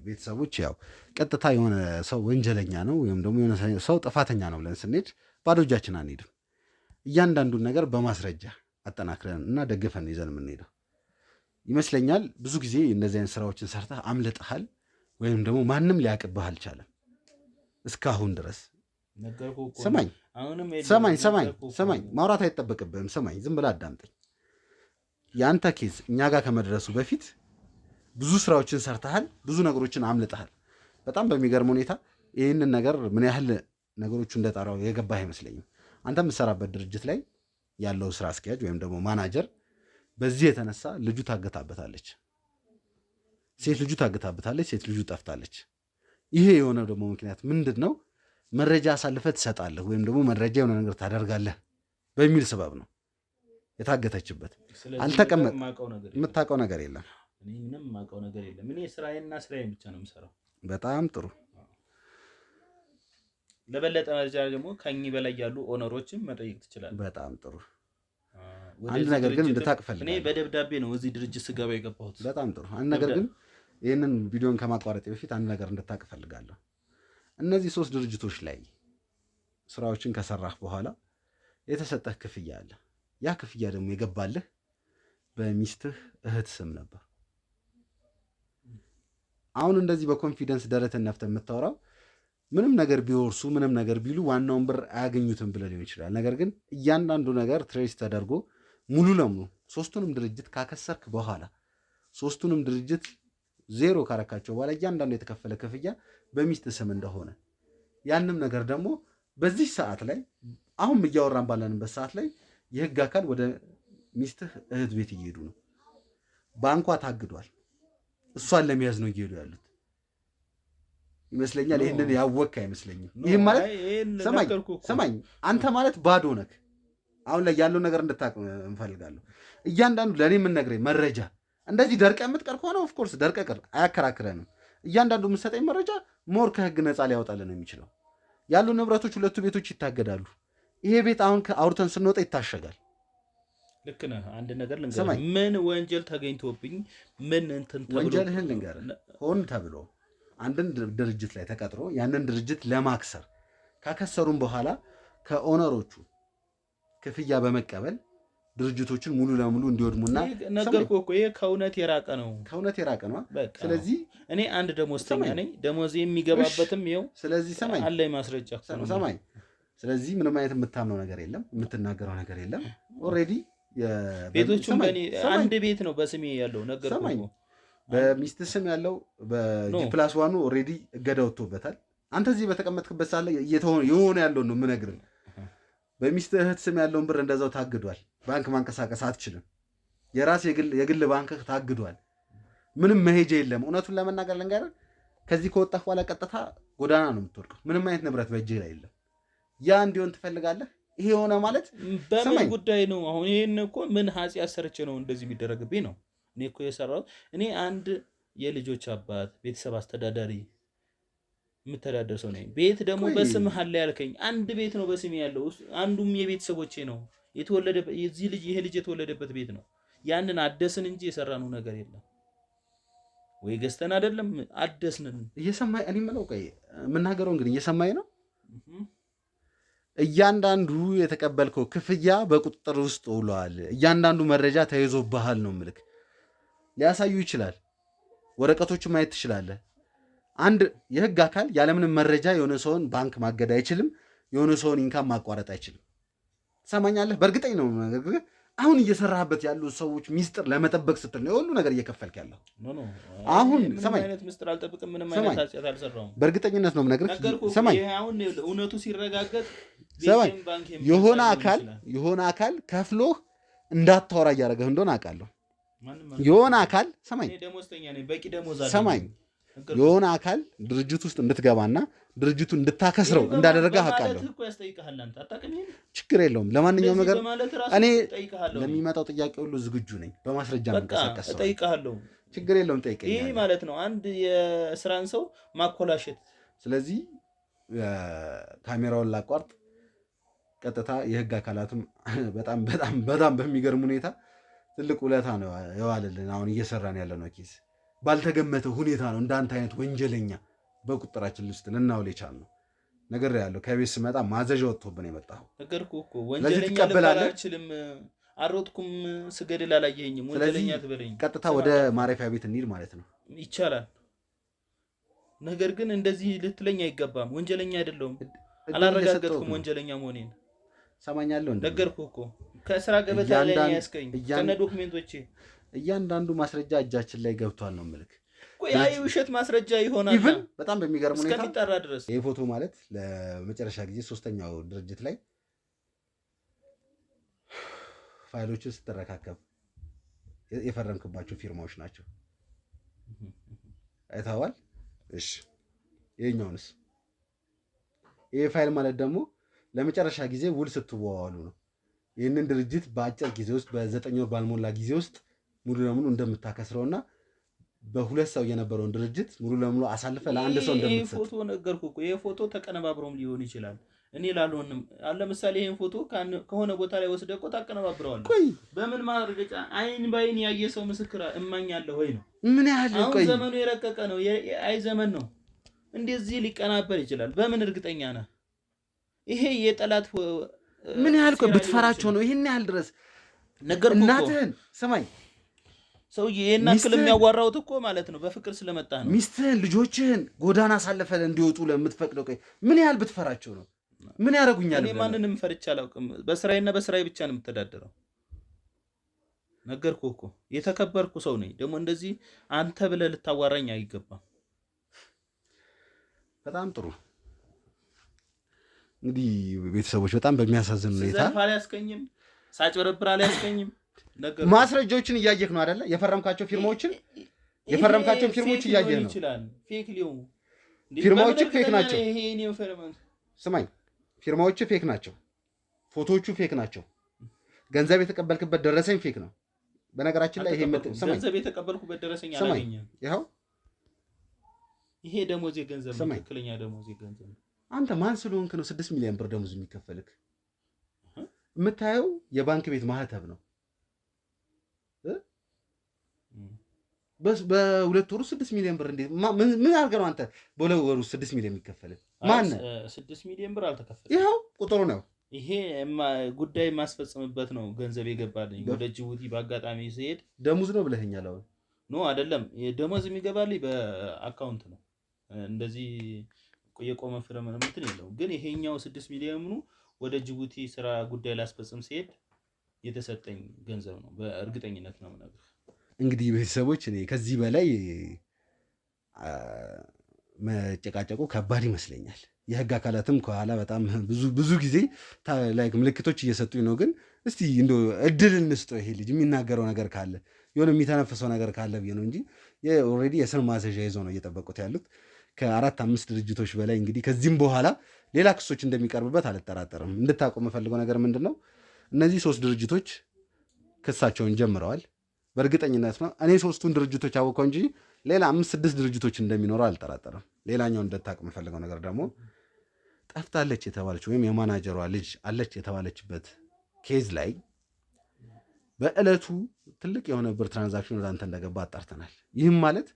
ቤተሰቦች ያው ቀጥታ የሆነ ሰው ወንጀለኛ ነው ወይም ደግሞ የሆነ ሰው ጥፋተኛ ነው ብለን ስንሄድ ባዶ እጃችን አንሄድም። እያንዳንዱን ነገር በማስረጃ አጠናክረን እና ደግፈን ይዘን የምንሄደው ይመስለኛል። ብዙ ጊዜ እንደዚህ አይነት ስራዎችን ሰርተህ አምልጠሃል ወይም ደግሞ ማንም ሊያቅብህ አልቻለም እስካሁን ድረስ። ሰማኝ፣ ማውራት አይጠበቅብህም። ሰማኝ፣ ዝም ብለህ አዳምጠኝ። የአንተ ኬዝ እኛ ጋር ከመድረሱ በፊት ብዙ ስራዎችን ሰርተሃል፣ ብዙ ነገሮችን አምልጠሃል። በጣም በሚገርም ሁኔታ ይህንን ነገር ምን ያህል ነገሮቹ እንደጣራው የገባህ አይመስለኝም። አንተ የምትሰራበት ድርጅት ላይ ያለው ስራ አስኪያጅ ወይም ደግሞ ማናጀር በዚህ የተነሳ ልጁ ታገታበታለች፣ ሴት ልጁ ታገታበታለች፣ ሴት ልጁ ጠፍታለች። ይሄ የሆነው ደግሞ ምክንያት ምንድን ነው? መረጃ አሳልፈህ ትሰጣለህ ወይም ደግሞ መረጃ የሆነ ነገር ታደርጋለህ በሚል ሰበብ ነው የታገተችበት። አልተቀመጥ የምታውቀው ነገር የለም። እኔ ምንም የማውቀው ነገር የለም። እኔ ስራዬን ብቻ ነው የምሰራው። በጣም ጥሩ። ለበለጠ መረጃ ደግሞ ከኚህ በላይ ያሉ ኦነሮችን መጠየቅ ትችላለህ። በጣም ጥሩ። አንድ ነገር ግን እንድታውቅ ፈልጋለሁ። እኔ በደብዳቤ ነው እዚህ ድርጅት ስገባ የገባሁት። በጣም ጥሩ። አንድ ነገር ግን ይህንን ቪዲዮን ከማቋረጥ በፊት አንድ ነገር እንድታውቅ ፈልጋለሁ። እነዚህ 3 ድርጅቶች ላይ ስራዎችን ከሰራህ በኋላ የተሰጠህ ክፍያ አለ። ያ ክፍያ ደግሞ የገባልህ በሚስትህ እህት ስም ነበር። አሁን እንደዚህ በኮንፊደንስ ደረትን ነፍተህ የምታወራው ምንም ነገር ቢወርሱ ምንም ነገር ቢሉ ዋናውን ብር አያገኙትም ብለህ ሊሆን ይችላል። ነገር ግን እያንዳንዱ ነገር ትሬስ ተደርጎ ሙሉ ለሙሉ 3ቱንም ድርጅት ካከሰርክ በኋላ 3ቱንም ድርጅት ዜሮ ካረካቸው በኋላ እያንዳንዱ የተከፈለ ክፍያ በሚስት ስም እንደሆነ ያንም ነገር ደግሞ በዚህ ሰዓት ላይ አሁን እያወራን ባለንበት ሰዓት ላይ የህግ አካል ወደ ሚስትህ እህት ቤት እየሄዱ ነው። ባንኳ ታግዷል። እሷን ለመያዝ ነው እየሄዱ ያሉት ይመስለኛል። ይሄንን ያወቅህ አይመስለኝም። ይሄ ማለት ሰማኝ አንተ ማለት ባዶ ነህ። አሁን ላይ ያለው ነገር እንድታውቅ እንፈልጋለሁ። እያንዳንዱ ለኔ የምንነግረኝ መረጃ እንደዚህ ደርቀ የምትቀር ከሆነ ኦፍ ኮርስ ደርቀ ቅር አያከራክረንም። እያንዳንዱ የምትሰጠኝ መረጃ ሞር ከህግ ነፃ ሊያወጣልን ነው የሚችለው። ያሉ ንብረቶች 2 ቤቶች ይታገዳሉ። ይሄ ቤት አሁን አውርተን ስንወጣ ይታሸጋል። ልክ ነህ። አንድ ነገር ልንገርህ፣ ምን ወንጀል ተገኝቶብኝ ምን እንትን ተብሎ ወንጀልህን ልንገርህ፣ ሆን ተብሎ አንድን ድርጅት ላይ ተቀጥሮ ያንን ድርጅት ለማክሰር ካከሰሩም በኋላ ከኦነሮቹ ክፍያ በመቀበል ድርጅቶችን ሙሉ ለሙሉ እንዲወድሙና ነገርኩህ እኮ ይሄ ከእውነት የራቀ ነው። ከእውነት የራቀ ነው። ስለዚህ እኔ አንድ ደሞዝተኛ ነኝ። ደሞዝ የሚገባበትም ይኸው ስለዚህ ሰማኝ አለኝ ማስረጃ ሰማኝ። ስለዚህ ምንም አይነት የምታምነው ነገር የለም፣ የምትናገረው ነገር የለም። ኦልሬዲ ቤቶቹም በእኔ አንድ ቤት ነው በስሜ ያለው ነገርኩህ እኮ በሚስት ስም ያለው በጂ+1 ኦልሬዲ እገዳ ወጥቶበታል። አንተ እዚህ በተቀመጥክበት ሰዓት ላይ የሆነ ያለውን ነው የምነግርህ። በሚስት እህት ስም ያለውን ብር እንደዛው ታግዷል። ባንክ ማንቀሳቀስ አትችልም። የራስ የግል ባንክ ታግዷል። ምንም መሄጃ የለም። እውነቱን ለመናገር ልንገርህ፣ ከዚህ ከወጣህ በኋላ ቀጥታ ጎዳና ነው የምትወድቀው። ምንም አይነት ንብረት በእጅህ ላይ የለም። ያ እንዲሆን ትፈልጋለህ? ይሄ የሆነ ማለት በምን ጉዳይ ነው? አሁን ይሄን እኮ ምን ኃጢአት ሰርቼ ነው እንደዚህ የሚደረግብኝ ነው? እኔ እኮ የሰራሁት እኔ አንድ የልጆች አባት ቤተሰብ አስተዳዳሪ የምተዳደር ሰው ነኝ። ቤት ደግሞ በስም አለ ያልከኝ አንድ ቤት ነው በስሜ ያለው፣ አንዱም የቤተሰቦቼ ነው። ይሄ ልጅ የተወለደበት ቤት ነው። ያንን አደስን እንጂ የሰራነው ነገር የለም። ወይ ገዝተን አይደለም አደስንን። እየሰማኝ እኔ የምለው ቆይ የምናገረው እንግዲህ እየሰማኝ ነው። እያንዳንዱ የተቀበልከው ክፍያ በቁጥጥር ውስጥ ውሏል። እያንዳንዱ መረጃ ተይዞብሃል ነው ምልክ ሊያሳዩ ይችላል። ወረቀቶቹ ማየት ትችላለህ። አንድ የህግ አካል ያለምንም መረጃ የሆነ ሰውን ባንክ ማገድ አይችልም። የሆነ ሰውን ኢንካም ማቋረጥ አይችልም። ትሰማኛለህ? በእርግጠኝ ነው ነገር አሁን እየሰራህበት ያሉ ሰዎች ሚስጥር ለመጠበቅ ስትል ነው የሁሉ ነገር እየከፈልክ ያለው። አሁን ሰማኝ፣ ምንም አይነት ሚስጥር አልጠብቅም። ምንም አይነት ኃጢአት አልሰራሁም። በእርግጠኝነት ነው የምነግርህ። ሰማኝ፣ አሁን እውነቱ ሲረጋገጥ ሰማኝ፣ የሆነ አካል ከፍሎህ እንዳታወራ እያደረገህ እንደሆነ አውቃለሁ። የሆነ አካል ሰማኝ፣ ደሞዝተኛ ነኝ፣ በቂ ደሞዝ አለኝ። ሰማኝ፣ የሆነ አካል ድርጅት ውስጥ እንድትገባና ድርጅቱ እንድታከስረው እንዳደረገ አውቃለሁ። ችግር የለውም። ለማንኛውም ነገር እኔ ለሚመጣው ጥያቄ ሁሉ ዝግጁ ነኝ። በማስረጃ መንቀሳቀስ እጠይቅሃለሁ። ችግር የለውም። ጠይቀኝ። ይሄ ማለት ነው አንድ የስራን ሰው ማኮላሸት። ስለዚህ ካሜራውን ላቋርጥ። ቀጥታ የህግ አካላትም በጣም በሚገርም ሁኔታ ትልቅ ውለታ ነው የዋለልን። አሁን እየሰራን ያለ ነው ኬስ ባልተገመተ ሁኔታ ነው እንዳንተ አይነት ወንጀለኛ በቁጥራችን ውስጥ ልናውል የቻልነው ነገር ያለው። ከቤት ስመጣ ማዘዣ ወጥቶብን የመጣው ነገርኩህ እኮ ወንጀለኛ ልባል አልችልም። አሮጥኩም ስገድል አላየኸኝም። ወንጀለኛ ትበለኝ። ቀጥታ ወደ ማረፊያ ቤት እንሂድ ማለት ነው። ይቻላል። ነገር ግን እንደዚህ ልትለኝ አይገባም። ወንጀለኛ አይደለሁም። አላረጋገጥኩም ወንጀለኛ መሆኔን። ሰማኛለሁ። ነገርኩህ እኮ ከስራ ገበታ ላይ ያስከኝ ከነ ዶክሜንቶቼ እያንዳንዱ ማስረጃ እጃችን ላይ ገብቷል ነው ምልክ። ያ የውሸት ማስረጃ ይሆናል። ኢቭን በጣም በሚገርም ሁኔታ እስከሚጠራ ድረስ ይሄ ፎቶ ማለት ለመጨረሻ ጊዜ 3ኛው ድርጅት ላይ ፋይሎችን ስትረካከብ የፈረምክባቸው ፊርማዎች ናቸው። አይተኸዋል? እሺ፣ ይሄኛውንስ? ይሄ ፋይል ማለት ደግሞ ለመጨረሻ ጊዜ ውል ስትዋዋሉ ነው። ይህንን ድርጅት በአጭር ጊዜ ውስጥ በ9 ወር ባልሞላ ጊዜ ውስጥ ሙሉ ለሙሉ እንደምታከስረውና በሁለት ሰው የነበረውን ድርጅት ሙሉ ለሙሉ አሳልፈ ለአንድ ሰው እንደምትሰጥ። ይሄ ፎቶ ነገርኩህ እኮ። ይሄ ፎቶ ተቀነባብሮም ሊሆን ይችላል። እኔ ላልሆንም አለ ምሳሌ ይሄን ፎቶ ከሆነ ቦታ ላይ ወስደህ እኮ ታቀነባብረዋለህ። ቆይ በምን ማረጋገጫ? አይን ባይን ያየ ሰው ምስክር እማኛለሁ ወይ ነው? ምን ያህል ቆይ፣ አሁን ዘመኑ የረቀቀ ነው። አይ ዘመን ነው። እንደዚህ ሊቀናበር ይችላል። በምን እርግጠኛ ነህ? ይሄ የጠላት ምን ያህል ቆይ ብትፈራቸው ነው ይሄን ያህል ድረስ ነገርኩህ እኮ። እናትህን ስማኝ ሰውዬ ይሄን አክል የሚያዋራውት እኮ ማለት ነው በፍቅር ስለመጣ ነው። ሚስትህን ልጆችህን ጎዳና አሳልፈህ እንዲወጡ ለምትፈቅደው ቆይ ምን ያህል ብትፈራቸው ነው? ምን ያደርጉኛል? እኔ ማንንም ፈርቼ አላውቅም። በስራዬና በስራዬ ብቻ ነው የምተዳደረው። ነገርኩህ እኮ የተከበርኩ ሰው ነኝ። ደግሞ እንደዚህ አንተ ብለህ ልታዋራኝ አይገባም። በጣም ጥሩ። እንግዲህ ቤተሰቦች በጣም በሚያሳዝን ሁኔታ ዘርፍ አልያዝከኝም፣ ሳጭበረብር አልያዝከኝም። ማስረጃዎችን እያየህ ነው አይደለ? የፈረምካቸው ፊርማዎችን እያየህ ነው። ፌክ ሊሆኑ ፊርማዎች ፌክ ናቸው። ስማኝ፣ ፊርማዎች ፌክ ናቸው። ፎቶዎቹ ፌክ ናቸው። ገንዘብ የተቀበልክበት ደረሰኝ ፌክ ነው። በነገራችን ላይ ይሄ ገንዘብ የተቀበልኩበት ደረሰኝ አላገኘም። ይሄ ደሞዝ የገንዘብ ነው፣ ትክክለኛ ደሞዝ የገንዘብ ነው። አንተ ማን ስለሆንክ ነው 6 ሚሊዮን ብር ደሞዝ የሚከፈልክ? የምታየው የባንክ ቤት ማህተብ ነው። በሁለት ወሩ 6 ሚሊዮን ብር እንዴት ምን አድርገህ ነው አንተ በሁለት ወሩ 6 ሚሊዮን የሚከፈልህ? ማን 6 ሚሊዮን ብር አልተከፈለም። ይኸው ቁጥሩ ነው። ይሄ ጉዳይ ማስፈጽምበት ነው ገንዘብ የገባልኝ ወደ ጅቡቲ በአጋጣሚ ሲሄድ። ደሞዝ ነው ብለኸኛል። አሁን ኖ አይደለም፣ ደሞዝ የሚገባልኝ በአካውንት ነው። እንደዚህ የቆመ ፍረም እንትን የለው። ግን ይሄኛው 6 ሚሊዮኑ ወደ ጅቡቲ ስራ ጉዳይ ላስፈጽም ሲሄድ የተሰጠኝ ገንዘብ ነው። በእርግጠኝነት ነው ነገር። እንግዲህ ቤተሰቦች እኔ ከዚህ በላይ መጨቃጨቁ ከባድ ይመስለኛል። የህግ አካላትም ከኋላ በጣም ብዙ ጊዜ ላይክ ምልክቶች እየሰጡኝ ነው። ግን እስቲ እንደው እድል እንስጠው፣ ይሄ ልጅ የሚናገረው ነገር ካለ የሆነ የሚተነፍሰው ነገር ካለ ብዬ ነው እንጂ ኦልሬዲ የስር ማዘዣ ይዘው ነው እየጠበቁት ያሉት ከ4-5 ድርጅቶች በላይ። እንግዲህ ከዚህም በኋላ ሌላ ክሶች እንደሚቀርብበት አልጠራጠርም። እንድታውቀው የምፈልገው ነገር ምንድን ነው፣ እነዚህ 3 ድርጅቶች ክሳቸውን ጀምረዋል። በእርግጠኝነት ነው እኔ 3ቱን ድርጅቶች አወቀው እንጂ ሌላ 5-6 ድርጅቶች እንደሚኖረው አልጠራጠርም። ሌላኛው እንድታውቅ የምፈልገው ነገር ደግሞ ጠፍታለች የተባለች ወይም የማናጀሯ ልጅ አለች የተባለችበት ኬዝ ላይ በዕለቱ ትልቅ የሆነ ብር ትራንዛክሽን ወደ አንተ እንደገባ አጣርተናል። ይህም ማለት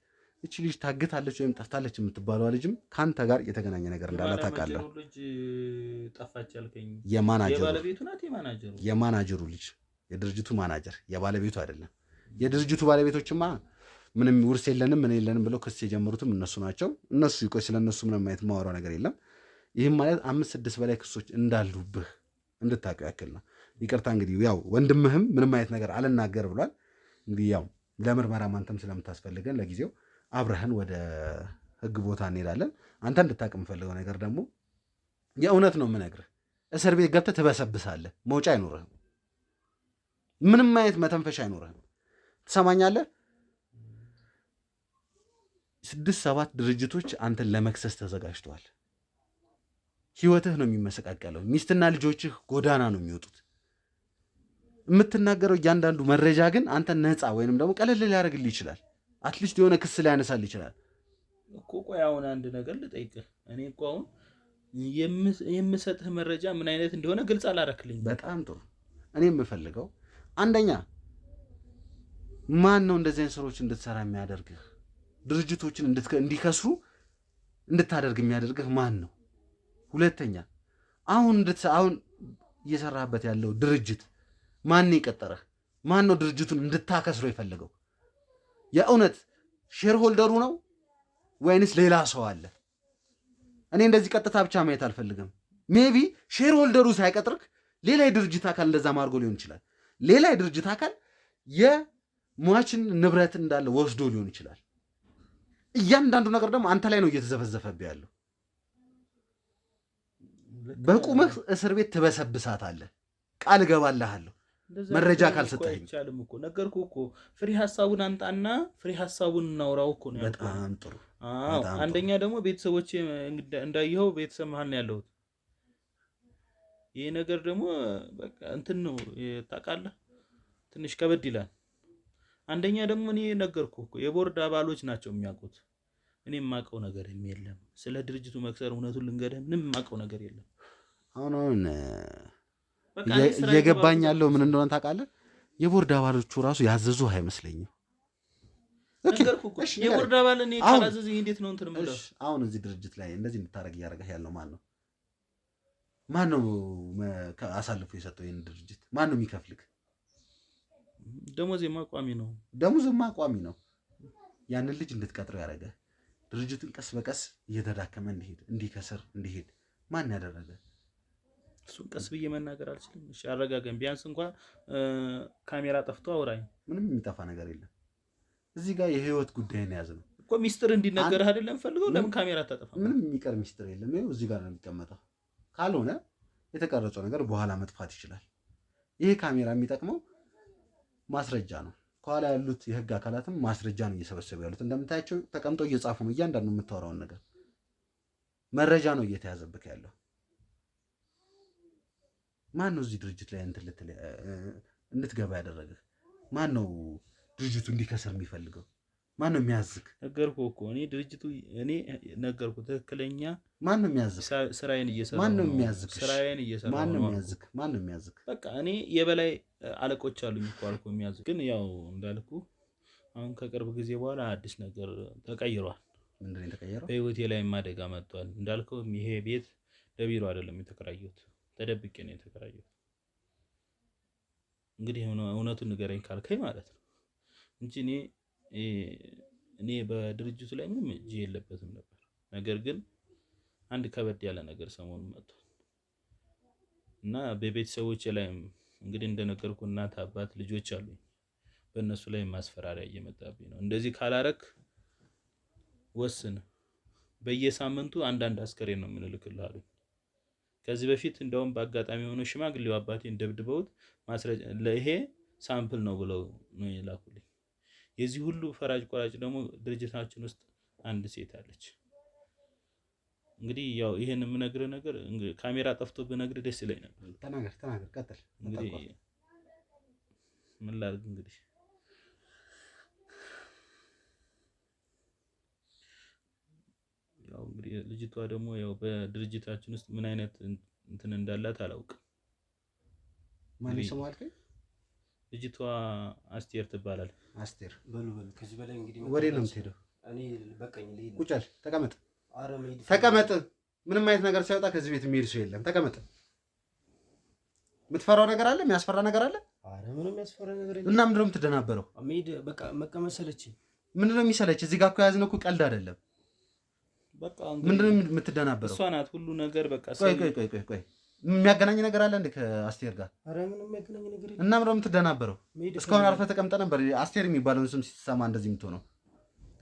እቺ ልጅ ታግታለች ወይም ጠፍታለች የምትባለዋ ልጅም ከአንተ ጋር የተገናኘ ነገር እንዳለ ታውቃለህ። የማናጀሩ ልጅ የድርጅቱ ማናጀር፣ የባለቤቱ አይደለም። የድርጅቱ ባለቤቶችማ ምንም ውርስ የለንም ምን የለንም ብለው ክስ የጀመሩትም እነሱ ናቸው። እነሱ ይቆይ፣ ስለነሱ ምንም አይነት የማወራው ነገር የለም። ይህም ማለት 5-6 በላይ ክሶች እንዳሉብህ እንድታውቀው ያክል ነው። ይቅርታ እንግዲህ ያው ወንድምህም ምንም አይነት ነገር አልናገር ብሏል። እንግዲህ ያው ለምርመራ አንተም ስለምታስፈልገን ለጊዜው አብረህን ወደ ህግ ቦታ እንሄዳለን። አንተ እንድታውቅ የምፈልገው ነገር ደግሞ የእውነት ነው የምነግርህ፣ እስር ቤት ገብተህ ትበሰብሳለህ። መውጫ አይኖርህም። ምንም አይነት መተንፈሻ አይኖርህም። ትሰማኛለህ? 6-7 ድርጅቶች አንተን ለመክሰስ ተዘጋጅተዋል። ህይወትህ ነው የሚመሰቃቀለው። ሚስትና ልጆችህ ጎዳና ነው የሚወጡት። የምትናገረው እያንዳንዱ መረጃ ግን አንተ ነፃ ወይንም ደግሞ ቀለል ሊያደርግልህ ይችላል። አትሊስት የሆነ ክስ ሊያነሳል ይችላል እኮ። ቆይ አሁን አንድ ነገር ልጠይቅህ። እኔ እኮ አሁን የምሰጥህ መረጃ ምን አይነት እንደሆነ ግልጽ አላረክልኝ። በጣም ጥሩ። እኔ የምፈልገው አንደኛ ማን ነው እንደዚህ አይነት ስራዎች እንድትሰራ የሚያደርግህ? ድርጅቶችን እንዲከስሩ እንድታደርግ የሚያደርግህ ማን ነው? ሁለተኛ አሁን እየሰራህበት ያለው ድርጅት ማን የቀጠረህ? ማን ነው ድርጅቱን እንድታከስሮ የፈለገው? የእውነት ሼር ሆልደሩ ነው ወይንስ ሌላ ሰው አለ? እኔ እንደዚህ ቀጥታ ብቻ ማየት አልፈልግም። ሜቢ ሼር ሆልደሩ ሳይቀጥርክ ሌላ የድርጅት አካል እንደዛ ማድርጎ ሊሆን ይችላል። ሌላ የድርጅት አካል የሟችን ንብረት እንዳለ ወስዶ ሊሆን ይችላል። እያንዳንዱ ነገር ደግሞ አንተ ላይ ነው እየተዘፈዘፈብህ ያለው። በቁምህ እስር ቤት ትበሰብሳታለህ። ቃል እገባልሃለሁ መረጃ ካልሰጠኸኝ። አይቻልም እኮ ነገርኩህ እኮ። ፍሬ ሐሳቡን አንጣና ፍሬ ሐሳቡን እናውራው እኮ ነው። በጣም ጥሩ። አዎ አንደኛ ደግሞ ቤተሰቦቼ እንዳየኸው ቤተሰብ መሀል ነው ያለሁት። ይሄ ነገር ደግሞ በቃ እንትን ነው ታውቃለህ፣ ትንሽ ከበድ ይላል። አንደኛ ደግሞ እኔ ነገርኩህ እኮ የቦርድ አባሎች ናቸው የሚያውቁት። እኔ የማውቀው ነገር የለም ስለ ድርጅቱ መክሰር። እውነቱን ልንገርህ ምንም የማውቀው ነገር የለም። አሁን እየገባኝ ያለው ምን እንደሆነ ታውቃለህ? የቦርድ አባሎቹ ራሱ ያዘዙህ አይመስለኝም። ነገርኩህ እኮ የቦርድ አባል እኔ ካላዘዝህ እንዴት ነው እንትን የምለው? አሁን እዚህ ድርጅት ላይ እንደዚህ እንድታደርግ እያደረገህ ያለው ማን ነው? ማን ነው አሳልፎ የሰጠው ይህን ድርጅት? ማን ነው የሚከፍልህ? ደሞዜማ ቋሚ ነው። ደሞዝማ ቋሚ ነው። ያንን ልጅ እንድትቀጥረው ያደረገ ድርጅቱን ቀስ በቀስ እየተዳከመ እንዲሄድ እንዲከስር እንዲሄድ ማን ያደረገ? እሱን ቀስ ብዬ መናገር አልችልም። እሺ አረጋገን፣ ቢያንስ እንኳን ካሜራ ጠፍቶ አውራኝ። ምንም የሚጠፋ ነገር የለም እዚህ ጋር የህይወት ጉዳይን ያዝ ነው እኮ ሚስጥር እንዲነገር አይደለም ፈልገው። ለምን ካሜራ ታጠፋ? ምንም የሚቀር ሚስጥር የለም። ይኸው እዚህ ጋር ነው የሚቀመጠው። ካልሆነ የተቀረጸው ነገር በኋላ መጥፋት ይችላል። ይሄ ካሜራ የሚጠቅመው ማስረጃ ነው። ከኋላ ያሉት የህግ አካላትም ማስረጃ ነው እየሰበሰቡ ያሉት። እንደምታያቸው ተቀምጠው እየጻፉ ነው። እያንዳንዱ የምታወራውን ነገር መረጃ ነው እየተያዘብክ ያለው። ማን ነው እዚህ ድርጅት ላይ እንድትገባ ያደረገህ? ማን ነው ድርጅቱ እንዲከሰር የሚፈልገው? ማን ነው የሚያዝክ? ነገርኩህ እኮ እኔ ድርጅቱ እኔ ነገርኩህ። ትክክለኛ ማን ነው የሚያዝክ? ስራዬን እየሰራሁ። ማን ነው የሚያዝክ? ስራዬን እየሰራሁ። ማን ነው የሚያዝክ? ማን ነው የሚያዝክ? በቃ እኔ የበላይ አለቆች አሉኝ እኮ አልኩህ የሚያዝክ። ግን ያው እንዳልኩህ አሁን ከቅርብ ጊዜ በኋላ አዲስ ነገር ተቀይሯል። ምንድን ነው የተቀየረው? በህይወቴ ላይ አደጋ መጥቷል። እንዳልከው ይሄ ቤት ለቢሮ አይደለም የተከራየሁት፣ ተደብቄ ነው የተከራየሁት። እንግዲህ እውነቱን ንገረኝ ካልከኝ ማለት ነው እንጂ እኔ በድርጅቱ ላይ ምንም እጅ የለበትም ነበር። ነገር ግን አንድ ከበድ ያለ ነገር ሰሞኑን መጥቷል እና በቤተሰቦቼ ላይም እንግዲህ እንደነገርኩ እናት፣ አባት፣ ልጆች አሉኝ። በእነሱ ላይ ማስፈራሪያ እየመጣብኝ ነው። እንደዚህ ካላረክ ወስን፣ በየሳምንቱ አንዳንድ አስከሬን ነው የምንልክልህ አሉኝ። ከዚህ በፊት እንደውም በአጋጣሚ ሆኖ ሽማግሌው አባቴን ደብድበውት ማስረጃ ለይሄ ሳምፕል ነው ብለው ነው የላኩልኝ። የዚህ ሁሉ ፈራጅ ቆራጭ ደግሞ ድርጅታችን ውስጥ አንድ ሴት አለች። እንግዲህ ያው ይሄን የምነግርህ ነገር ካሜራ ጠፍቶ ብነግርህ ደስ ይለኝ ነበር። ተናገር ቀጥል። እንግዲህ ምን ላድርግ እንግዲህ ያው እንግዲህ ልጅቷ ደግሞ ያው በድርጅታችን ውስጥ ምን አይነት እንትን እንዳላት አላውቅም። ማን ስሟ አልከኝ? ልጅቷ አስቴር ትባላል። አስቴር በሉ ከዚህ በላይ እንግዲህ ወዴት ነው የምትሄደው? እኔ በቃኝ ልሂድ። ቁጭ በል ተቀመጥ። ኧረ መሄድ ተቀመጥ። ምንም አይነት ነገር ሳይወጣ ከዚህ ቤት የሚሄድ ሰው የለም። ተቀመጥ። የምትፈራው ነገር አለ? የሚያስፈራ ነገር አለ? ኧረ ምንም የሚያስፈራ ነገር የለም። እና ምንድን ነው የምትደናበረው? መሄድ በቃ መቀመጥ ሰለችኝ። ምንድን ነው የሚሰለች? እዚህ ጋር እኮ የያዝነው እኮ ቀልድ አይደለም። በቃ ምንድን ነው የምትደናበረው? እሷ ናት ሁሉ ነገር በቃ። ቆይ የሚያገናኝ ነገር አለ እንዴ ከአስቴር ጋር? ኧረ ምንም የሚያገናኝ ነገር የለም። እና ምንድን ነው የምትደናበረው? እስካሁን አርፈህ ተቀምጠህ ነበር። አስቴር የሚባለውን ስም ሲሰማ እንደዚህ የምትሆነው?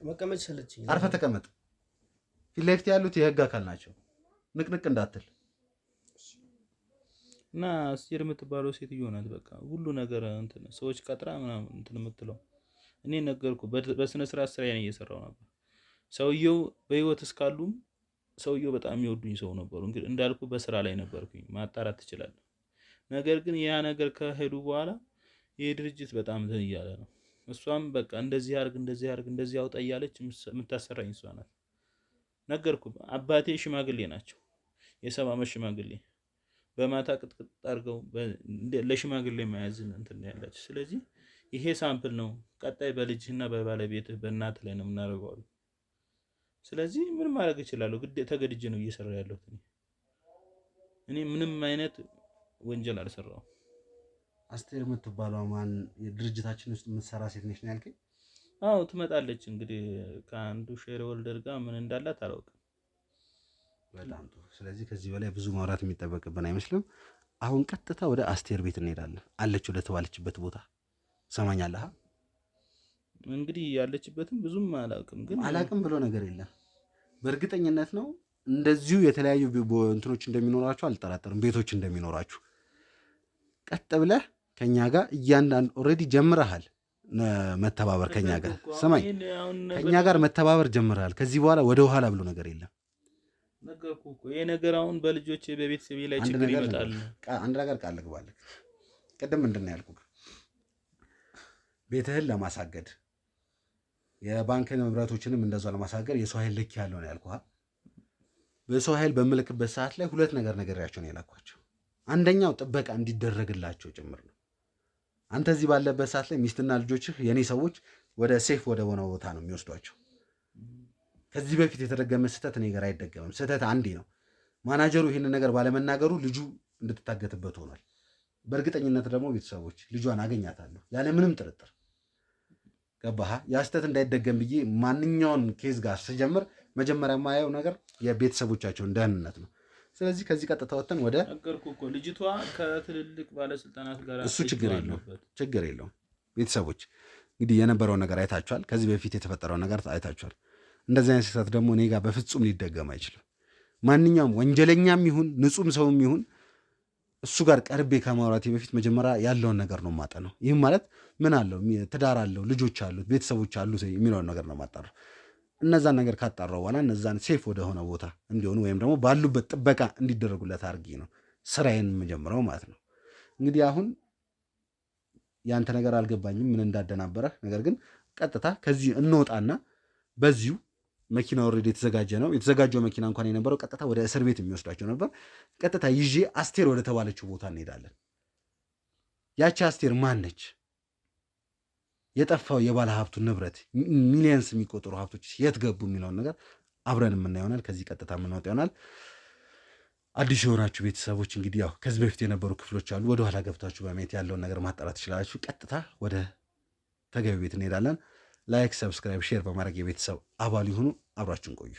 መቀመጥ ሰለችኝ። አርፈህ ተቀመጥ። ፊት ለፊት ያሉት የህግ አካል ናቸው። ንቅንቅ እንዳትል። እና አስቴር የምትባለው ሴትዮ ናት በቃ ሁሉ ነገር እንትን ሰዎች ቀጥራ ምናምን እንትን የምትለው። እኔ ነገርኩ በስነ ስርዓት ስራዬን እየሰራው ነበር። ሰውየው በህይወት እስካሉም ሰውየው በጣም የሚወዱኝ ሰው ነበሩ። እንግዲህ እንዳልኩ በስራ ላይ ነበርኩኝ፣ ማጣራት ትችላለህ። ነገር ግን ያ ነገር ከሄዱ በኋላ ይሄ ድርጅት በጣም እንትን እያለ ነው። እሷም በቃ እንደዚህ እንደዚህ አውጣ እያለች የምታሰራኝ እሷ ናት። ነገርኩ። አባቴ ሽማግሌ ናቸው፣ የ70 ዓመት ሽማግሌ። በማታ ቅጥቅጥ አድርገው ለሽማግሌ መያዝን እንትን ያላችሁ። ስለዚህ ይሄ ሳምፕል ነው፣ ቀጣይ በልጅህና በባለቤትህ በእናትህ ላይ ነው የምናደርገው አሉ። ስለዚህ ምን ማድረግ እችላለሁ? ተገድጄ ነው እየሰራ ያለሁት። እኔ ምንም አይነት ወንጀል አልሰራሁም። አስቴር የምትባለው ማን የድርጅታችን ውስጥ የምትሰራ ሴት ነች ነው ያልከኝ? አዎ ትመጣለች። እንግዲህ ከአንዱ ሼር ወልደር ጋር ምን እንዳላት አላውቅም። በጣም ጥሩ። ስለዚህ ከዚህ በላይ ብዙ ማውራት የሚጠበቅብን አይመስልም። አሁን ቀጥታ ወደ አስቴር ቤት እንሄዳለን። አለች ወደ ተባለችበት ቦታ። ሰማኛለህ? እንግዲህ ያለችበትም ብዙም አላውቅም ብሎ ነገር የለም። በእርግጠኝነት ነው እንደዚሁ የተለያዩ እንትኖች እንደሚኖራችሁ አልጠራጠርም። ቤቶች እንደሚኖራችሁ ቀጥ ብለህ ከኛ ጋር እያንዳንዱ ኦልሬዲ ጀምረሃል መተባበር ከኛ ጋር። ሰማኝ፣ ከኛ ጋር መተባበር ጀምረሃል። ከዚህ በኋላ ወደ ኋላ ብሎ ነገር የለም። ነገርኩህ እኮ ይሄ ነገር አሁን በልጆች በቤተሰቤ ላይ ችግር ይመጣል። አንድ ነገር ቃል ልግባልህ። ቅድም ምንድን ነው ያልኩህ? ቤትህን ለማሳገድ የባንክ ንብረቶችንም እንደዛው ለማሳገድ የሰው ኃይል ልክ ያለው ነው ያልኩህ። በሰው ኃይል በምልክበት ሰዓት ላይ ሁለት ነገር ነግሬያቸው ነው የላኳቸው። አንደኛው ጥበቃ እንዲደረግላቸው ጭምር ነው። አንተ እዚህ ባለበት ሰዓት ላይ ሚስትና ልጆችህ የኔ ሰዎች ወደ ሴፍ ወደ ሆነ ቦታ ነው የሚወስዷቸው። ከዚህ በፊት የተደገመ ስህተት እኔ ጋር አይደገምም። ስህተት አንዴ ነው። ማናጀሩ ይህንን ነገር ባለመናገሩ ልጁ እንድትታገትበት ሆኗል። በእርግጠኝነት ደግሞ ቤተሰቦች ልጇን አገኛታለሁ ያለ ምንም ጥርጥር። ገባህ? ያ ስህተት እንዳይደገም ብዬ ማንኛውን ኬዝ ጋር ስጀምር መጀመሪያ የማየው ነገር የቤተሰቦቻቸውን ደህንነት ነው። ስለዚህ ከዚህ ቀጥታ ወጥተን ወደ ነገርኩህ እኮ ልጅቷ ከትልልቅ ባለስልጣናት ጋር እሱ ችግር የለውም። ቤተሰቦች እንግዲህ የነበረውን ነገር አይታችኋል። ከዚህ በፊት የተፈጠረውን ነገር አይታችኋል። እንደዚህ አይነት ስህተት ደግሞ እኔ ጋር በፍጹም ሊደገም አይችልም። ማንኛውም ወንጀለኛም ይሁን ንጹም ሰውም ይሁን እሱ ጋር ቀርቤ ከማውራቴ በፊት መጀመሪያ ያለውን ነገር ነው የማጠናው። ይህም ማለት ምን አለው፣ ትዳር አለው፣ ልጆች አሉት፣ ቤተሰቦች አሉት የሚለውን ነገር ነው የማጣራው። እነዛን ነገር ካጣራው በኋላ እነዛን ሴፍ ወደሆነ ቦታ እንዲሆኑ ወይም ደግሞ ባሉበት ጥበቃ እንዲደረጉለት አድርጊ ነው ስራዬን የምጀምረው ማለት ነው። እንግዲህ አሁን ያንተ ነገር አልገባኝም ምን እንዳደናበረ። ነገር ግን ቀጥታ ከዚህ እንወጣና በዚሁ መኪና ኦልሬዲ የተዘጋጀ ነው። የተዘጋጀው መኪና እንኳን የነበረው ቀጥታ ወደ እስር ቤት የሚወስዳቸው ነበር። ቀጥታ ይዤ አስቴር ወደ ተባለችው ቦታ እንሄዳለን። ያቺ አስቴር ማን ነች? የጠፋው የባለ ሀብቱ ንብረት ሚሊየንስ የሚቆጠሩ ሀብቶች የት ገቡ የሚለውን ነገር አብረን የምናየው ይሆናል። ከዚህ ቀጥታ የምንወጣ ይሆናል። አዲስ የሆናችሁ ቤተሰቦች እንግዲህ ያው ከዚህ በፊት የነበሩ ክፍሎች አሉ። ወደኋላ ገብታችሁ በማየት ያለውን ነገር ማጣራት ትችላላችሁ። ቀጥታ ወደ ተገቢ ቤት እንሄዳለን። ላይክ፣ ሰብስክራይብ፣ ሼር በማድረግ የቤተሰብ አባል ይሁኑ። አብራችሁን ቆዩ።